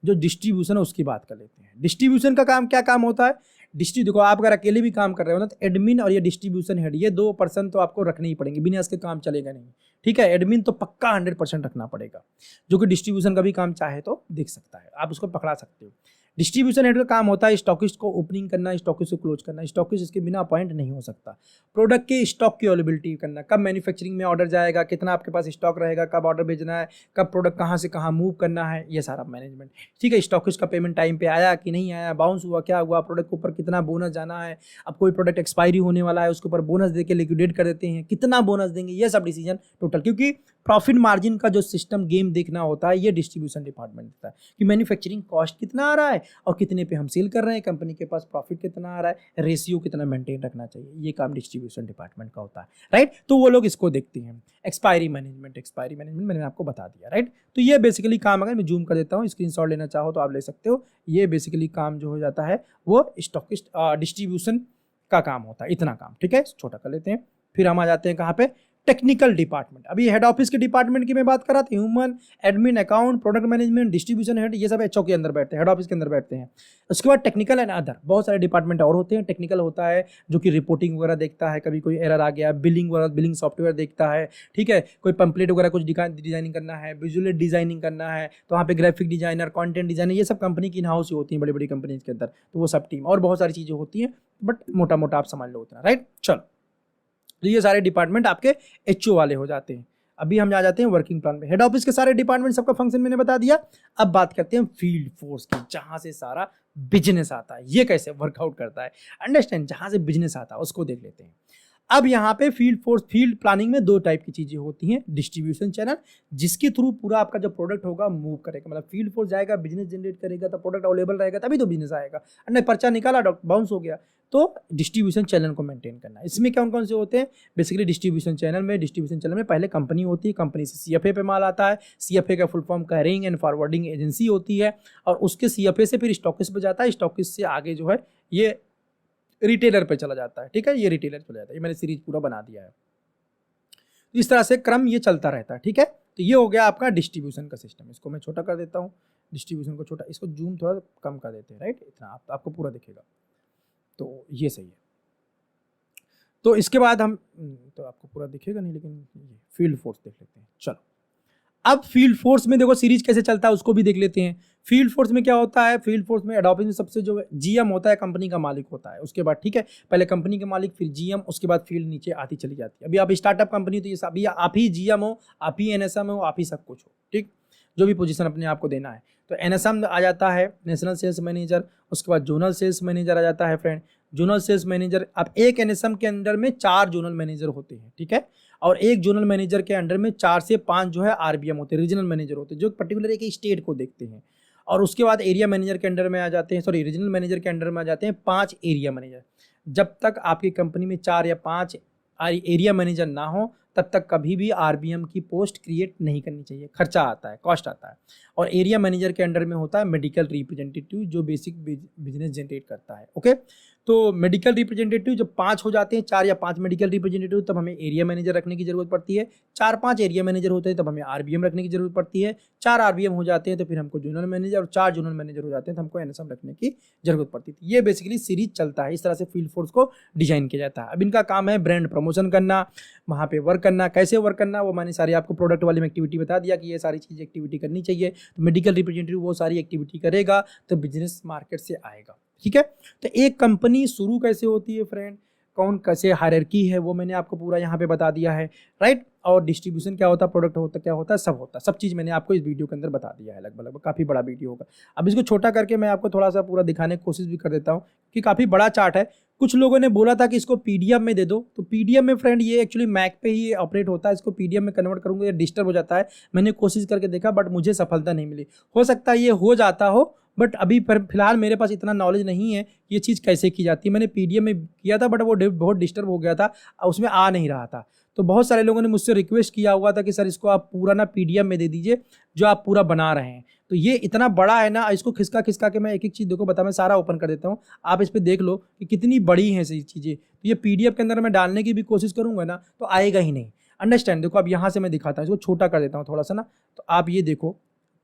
जो डिस्ट्रीब्यूशन है उसकी बात कर लेते हैं। डिस्ट्रीब्यूशन का काम क्या काम होता है, देखो आप अगर अकेले भी काम कर रहे हो ना तो एडमिन और ये डिस्ट्रीब्यूशन हेड, ये 2% तो आपको रखने ही पड़ेंगे, बिना इसके काम चलेगा नहीं। ठीक है, एडमिन तो पक्का 100% रखना पड़ेगा, जो कि डिस्ट्रीब्यूशन का भी काम चाहे तो देख सकता है, आप उसको पकड़ा सकते हो। डिस्ट्रीब्यूशन हेड का काम होता है स्टॉकिस्ट को ओपनिंग करना, स्टॉकिस्ट को क्लोज करना, स्टॉकिस्ट इसके बिना अपॉइंट नहीं हो सकता। प्रोडक्ट के स्टॉक की अवेलेबिलिटी करना, कब मैन्युफैक्चरिंग में ऑर्डर जाएगा, कितना आपके पास स्टॉक रहेगा, कब ऑर्डर भेजना है, कब प्रोडक्ट कहाँ से कहाँ मूव करना है, ये सारा मैनेजमेंट। ठीक है, स्टॉकिस्ट का पेमेंट टाइम पे आया कि नहीं आया, बाउंस हुआ क्या हुआ, प्रोडक्ट के ऊपर कितना बोनस जाना है, अब कोई प्रोडक्ट एक्सपायरी होने वाला है उसके ऊपर बोनस देके लिक्विडेट कर देते हैं, कितना बोनस देंगे, ये सब डिसीजन टोटल, क्योंकि प्रॉफिट मार्जिन का जो सिस्टम गेम देखना होता है ये डिस्ट्रीब्यूशन डिपार्टमेंट देता है कि मैन्युफैक्चरिंग कॉस्ट कितना आ रहा है और कितने पे हम सेल कर रहे हैं, कंपनी के पास प्रॉफिट कितना आ रहा है, रेशियो कितना मेंटेन रखना चाहिए, ये काम डिस्ट्रीब्यूशन डिपार्टमेंट का होता है। राइट, तो वो लोग इसको देखते हैं। एक्सपायरी मैनेजमेंट मैंने आपको बता दिया। राइट, तो ये बेसिकली काम, अगर मैं जूम कर देता हूँ, स्क्रीनशॉट लेना चाहो तो आप ले सकते हो, ये बेसिकली काम जो हो जाता है वो स्टॉकिस्ट डिस्ट्रीब्यूशन का काम होता है, इतना काम। ठीक है, छोटा कर लेते हैं। फिर हम आ जाते हैं कहाँ पे, टेक्निकल डिपार्टमेंट। अभी हेड ऑफिस के डिपार्टमेंट की मैं बात कर रहा था, human, admin, account, product management, distribution head, ये सब एचओ के अंदर बैठते हैं, हेड ऑफिस के अंदर बैठते हैं। उसके बाद टेक्निकल एंड अदर, बहुत सारे डिपार्टमेंट और होते हैं। टेक्निकल होता है जो कि रिपोर्टिंग वगैरह देखता है, कभी कोई एरर आ गया, बिलिंग वगैरह, बिलिंग सॉफ्टवेयर देखता है। ठीक है, कोई पंपलेट वगैरह कुछ डिजाइनिंग करना है, विजुअल डिजाइनिंग करना है, तो वहाँ पे ग्राफिक डिजाइनर, कंटेंट डिजाइनर, ये सब कंपनी की इन हाउस ही होती है, बड़ी बड़ी कंपनीज के अंदर, तो वो सब टीम और बहुत सारी चीजें होती हैं, बट मोटा मोटा आप समझ लो उतना। राइट, चलो, तो ये सारे डिपार्टमेंट आपके एचओ वाले हो जाते हैं। अभी हम आ जाते हैं वर्किंग प्लान में। हेड ऑफिस के सारे डिपार्टमेंट सबका फंक्शन मैंने बता दिया। अब बात करते हैं फील्ड फोर्स की, जहां से सारा बिजनेस आता है, ये कैसे वर्कआउट करता है, अंडरस्टैंड, जहां से बिजनेस आता है उसको देख लेते हैं। अब यहाँ पे फील्ड फोर्स, फील्ड प्लानिंग में दो टाइप की चीजें होती हैं। डिस्ट्रीब्यूशन चैनल, जिसके थ्रू पूरा आपका जो प्रोडक्ट होगा मूव करेगा, मतलब फील्ड फोर्स जाएगा, बिजनेस जनरेट करेगा, तो प्रोडक्ट अवेलेबल रहेगा तभी तो बिजनेस आएगा। अन्य पर्चा निकाला, बाउंस हो गया, तो डिस्ट्रीब्यूशन चैनल को मेंटेन करना। इसमें कौन कौन से होते हैं? बेसिकली डिस्ट्रीब्यूशन चैनल में पहले कंपनी होती है, कंपनी से सीएफए पे माल आता है, सीएफए का full form carrying and forwarding agency होती है, और उसके सीएफए से फिर स्टॉकिस्ट पे जाता है, स्टॉकिस्ट से आगे जो है ये रिटेलर पे चला जाता है। ठीक है, ये रिटेलर चला जाता है। ये मैंने सीरीज पूरा बना दिया है, तो इस तरह से क्रम ये चलता रहता है। ठीक है, तो ये हो गया आपका डिस्ट्रीब्यूशन का सिस्टम। इसको मैं छोटा कर देता हूँ, डिस्ट्रीब्यूशन को छोटा, इसको जूम थोड़ा कम कर देते हैं, राइट, इतना आपको पूरा दिखेगा, तो ये सही है। तो इसके बाद हम, तो आपको पूरा दिखेगा नहीं, लेकिन ये फील्ड फोर्स देख लेते हैं। चलो, अब फील्ड फोर्स में देखो सीरीज कैसे चलता है उसको भी देख लेते हैं। फील्ड फोर्स में क्या होता है? फील्ड फोर्स में हेड ऑफिस में सबसे जो जीएम होता है, कंपनी का मालिक होता है, उसके बाद, ठीक है, पहले कंपनी के मालिक, फिर जीएम, उसके बाद फील्ड नीचे आती चली जाती है। अभी आप स्टार्टअप कंपनी, तो ये अभी आप ही जीएम हो, आप ही एनएसएम हो, आप ही सब कुछ हो, ठीक, जो भी पोजीशन अपने आप को देना है। तो एनएसएम आ जाता है, नेशनल सेल्स मैनेजर, उसके बाद जोनल सेल्स मैनेजर आ जाता है फ्रेंड। जोनल सेल्स मैनेजर, अब एक एनएसएम के अंडर में 4 जोनल मैनेजर होते हैं, ठीक है, और एक जोनल मैनेजर के अंडर में 4 से 5 जो है आरबीएम होते हैं, रीजनल मैनेजर होते हैं, जो पर्टिकुलर एक स्टेट को देखते हैं। और उसके बाद एरिया मैनेजर के अंडर में आ जाते हैं, सॉरी, रीजनल मैनेजर के अंडर में आ जाते हैं 5 एरिया मैनेजर। जब तक आपकी कंपनी में 4 या 5 एरिया मैनेजर ना हो, तब तक कभी भी आरबीएम की पोस्ट क्रिएट नहीं करनी चाहिए, खर्चा आता है, कॉस्ट आता है। और एरिया मैनेजर के अंडर में होता है मेडिकल रिप्रेजेंटेटिव, जो बेसिक बिजनेस जनरेट करता है। ओके, तो मेडिकल रिप्रेजेंटेटिव जब 5 हो जाते हैं, 4 या 5 मेडिकल रिप्रेजेंटेटिव, तब हमें एरिया मैनेजर रखने की जरूरत पड़ती है। 4-5 एरिया मैनेजर होते हैं तब हमें आरबीएम रखने की जरूरत पड़ती है। 4 आरबीएम हो जाते हैं तो फिर हमको जोनल मैनेजर, और 4 जोनल मैनेजर हो जाते हैं तो हमको एनएसएम रखने की जरूरत पड़ती है। ये बेसिकली सीरीज चलता है, इस तरह से फील्ड फोर्स को डिजाइन किया जाता है। अब इनका काम है ब्रांड प्रमोशन करना, वहाँ पे वर्क करना। कैसे वर्क करना, वो मैंने सारी आपको प्रोडक्ट वाली में एक्टिविटी बता दिया कि ये सारी चीज़ एक्टिविटी करनी चाहिए। तो मेडिकल रिप्रेजेंटेटिव वो सारी एक्टिविटी करेगा तो बिजनेस मार्केट से आएगा। ठीक है, तो एक कंपनी शुरू कैसे होती है फ्रेंड, कौन कैसे हायरार्की है, वो मैंने आपको पूरा यहाँ पे बता दिया है, राइट। और डिस्ट्रीब्यूशन क्या होता है, प्रोडक्ट होता क्या होता है, सब होता है, सब चीज़ मैंने आपको इस वीडियो के अंदर बता दिया है। लगभग काफ़ी बड़ा वीडियो होगा। अब इसको छोटा करके मैं आपको थोड़ा सा पूरा दिखाने की कोशिश भी कर देता हूँ कि काफ़ी बड़ा चार्ट है। कुछ लोगों ने बोला था कि इसको पीडीएफ में दे दो, तो पीडीएफ में फ्रेंड ये एक्चुअली मैक पे ही ऑपरेट होता है, इसको पीडीएफ में कन्वर्ट करूँगा ये डिस्टर्ब हो जाता है। मैंने कोशिश करके देखा बट मुझे सफलता नहीं मिली। हो सकता है ये हो जाता हो, बट अभी फिलहाल मेरे पास इतना नॉलेज नहीं है ये चीज़ कैसे की जाती है। मैंने पीडीएफ में किया था बट वो बहुत डिस्टर्ब हो गया था, उसमें आ नहीं रहा था। तो बहुत सारे लोगों ने मुझसे रिक्वेस्ट किया हुआ था कि सर इसको आप पूरा ना पीडीएफ में दे दीजिए जो आप पूरा बना रहे हैं। तो ये इतना बड़ा है ना, इसको खिसका खिसका के मैं एक एक चीज़ देखो बता, मैं सारा ओपन कर देता हूँ, आप इस पर देख लो कि कितनी बड़ी हैं ये चीज़ें। तो ये पीडीएफ के अंदर मैं डालने की भी कोशिश करूँगा ना तो आएगा ही नहीं, अंडरस्टैंड। देखो अब यहाँ से मैं दिखाता हूँ, इसको छोटा कर देता हूँ थोड़ा सा ना, तो आप ये देखो,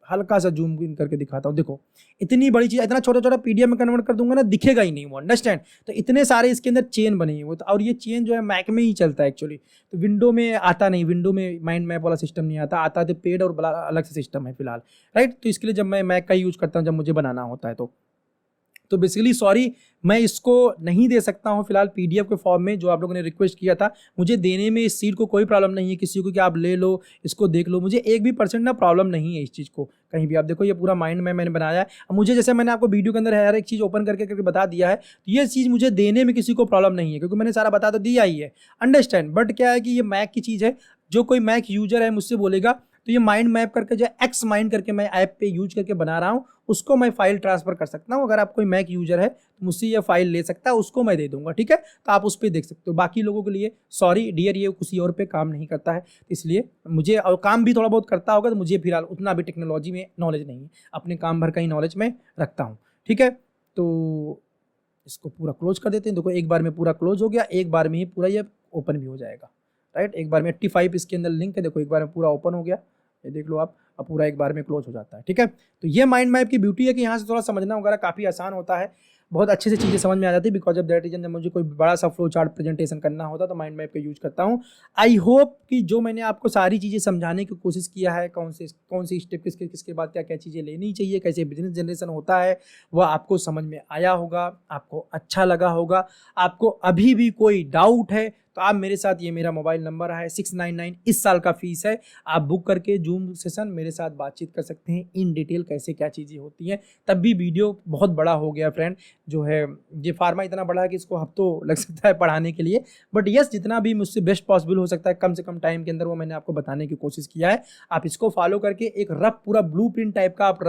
हल्का सा जूम इन करके दिखाता हूँ। देखो इतनी बड़ी चीज़, इतना छोटा छोटा पीडीएफ में कन्वर्ट कर दूंगा ना, दिखेगा ही नहीं वो, अंडरस्टैंड। तो इतने सारे इसके अंदर चेन बने हुए, और ये चेन जो है मैक में ही चलता है एक्चुअली, तो विंडो में आता नहीं, विंडो में माइंड मैप वाला सिस्टम नहीं आता, आता तो पेड और अलग से सिस्टम है फिलहाल, राइट। तो इसके लिए जब मैं मैक का यूज करता हूँ, जब मुझे बनाना होता है तो बेसिकली सॉरी मैं इसको नहीं दे सकता हूं फिलहाल पीडीएफ के फॉर्म में, जो आप लोगों ने रिक्वेस्ट किया था। मुझे देने में इस सीट को कोई प्रॉब्लम नहीं है किसी को कि आप ले लो, इसको देख लो, मुझे 1% ना प्रॉब्लम नहीं है इस चीज़ को कहीं भी। आप देखो ये पूरा माइंड में मैंने बनाया है। अब मुझे, जैसे मैंने आपको वीडियो के अंदर हर एक चीज़ ओपन करके बता दिया है, तो ये चीज़ मुझे देने में किसी को प्रॉब्लम नहीं है क्योंकि मैंने सारा बता तो दिया ही है, अंडरस्टैंड। बट क्या है कि ये मैक की चीज़ है, जो कोई मैक यूजर है मुझसे बोलेगा तो ये माइंड मैप करके जो एक्स माइंड करके मैं ऐप पे यूज करके बना रहा हूँ, उसको मैं फाइल ट्रांसफर कर सकता हूँ। अगर आप कोई मैक यूजर है तो मुझसे ये फाइल ले सकता है, उसको मैं दे दूंगा, ठीक है। तो आप उस पर देख सकते हो। बाकी लोगों के लिए सॉरी डियर, ये किसी और पे काम नहीं करता है, इसलिए मुझे, और काम भी थोड़ा बहुत करता होगा तो मुझे फिलहाल उतना भी टेक्नोलॉजी में नॉलेज नहीं है, अपने काम भर का ही नॉलेज में रखता हूँ, ठीक है। तो इसको पूरा क्लोज कर देते हैं। देखो एक बार में पूरा क्लोज हो गया, एक बार में ही पूरा ये ओपन भी हो जाएगा, राइट। एक बार में 85 इसके अंदर लिंक है, देखो एक बार में पूरा ओपन हो गया, ये देख लो आप, अब पूरा एक बार में क्लोज हो जाता है, ठीक है। तो ये माइंड मैप की ब्यूटी है कि यहाँ से थोड़ा समझना वगैरह काफ़ी आसान होता है, बहुत अच्छे से चीज़ें समझ में आ जाती है। बिकॉज ऑफ दैट रीजन जब मुझे कोई बड़ा सा फ्लो चार्ट प्रेजेंटेशन करना होता तो माइंड मैप का यूज करता हूँ। आई होप कि जो मैंने आपको सारी चीज़ें समझाने की कोशिश किया है, कौन सी स्टेप किसके बाद क्या क्या चीज़ें लेनी चाहिए, कैसे बिजनेस जनरेशन होता है, वह आपको समझ में आया होगा, आपको अच्छा लगा होगा। आपको अभी भी कोई डाउट है तो आप मेरे साथ, ये मेरा मोबाइल नंबर है 699, इस साल का फीस है, आप बुक करके जूम सेशन मेरे साथ बातचीत कर सकते हैं इन डिटेल कैसे क्या चीज़ें होती हैं। तब भी वीडियो बहुत बड़ा हो गया फ्रेंड, जो है ये फार्मा इतना बड़ा है कि इसको हफ्तों लग सकता है पढ़ाने के लिए, बट यस जितना भी मुझसे बेस्ट पॉसिबल हो सकता है कम से कम टाइम के अंदर वो मैंने आपको बताने की कोशिश किया है। आप इसको फॉलो करके एक रफ पूरा ब्लूप्रिंट टाइप का आप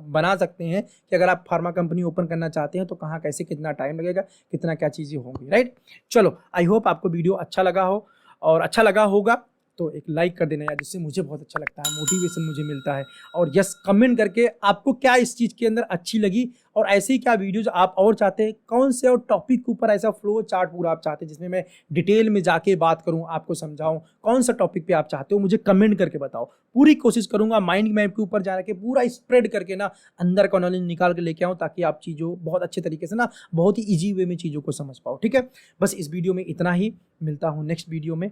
बना सकते हैं कि अगर आप फार्मा कंपनी ओपन करना चाहते हैं तो कहाँ कैसे कितना टाइम लगेगा, कितना क्या चीज़ें होंगी, राइट। चलो आई होप आपको वीडियो अच्छा लगा हो, और अच्छा लगा होगा तो एक लाइक कर देना यार, जिससे मुझे बहुत अच्छा लगता है, मोटिवेशन मुझे मिलता है। और यस कमेंट करके आपको क्या इस चीज़ के अंदर अच्छी लगी, और ऐसे ही क्या वीडियोज आप और चाहते हैं, कौन से और टॉपिक के ऊपर ऐसा फ्लो चार्ट पूरा आप चाहते हैं जिसमें मैं डिटेल में जाके बात करूं, आपको समझाऊं, कौन सा टॉपिक पे आप चाहते हो मुझे कमेंट करके बताओ। पूरी कोशिश करूंगा माइंड मैप के ऊपर जाके पूरा स्प्रेड करके ना अंदर का नॉलेज निकाल के लेके आऊँ, ताकि आप चीज़ों बहुत अच्छे तरीके से ना बहुत ही ईजी वे में चीज़ों को समझ पाओ। ठीक है, बस इस वीडियो में इतना ही, मिलता हूँ नेक्स्ट वीडियो में।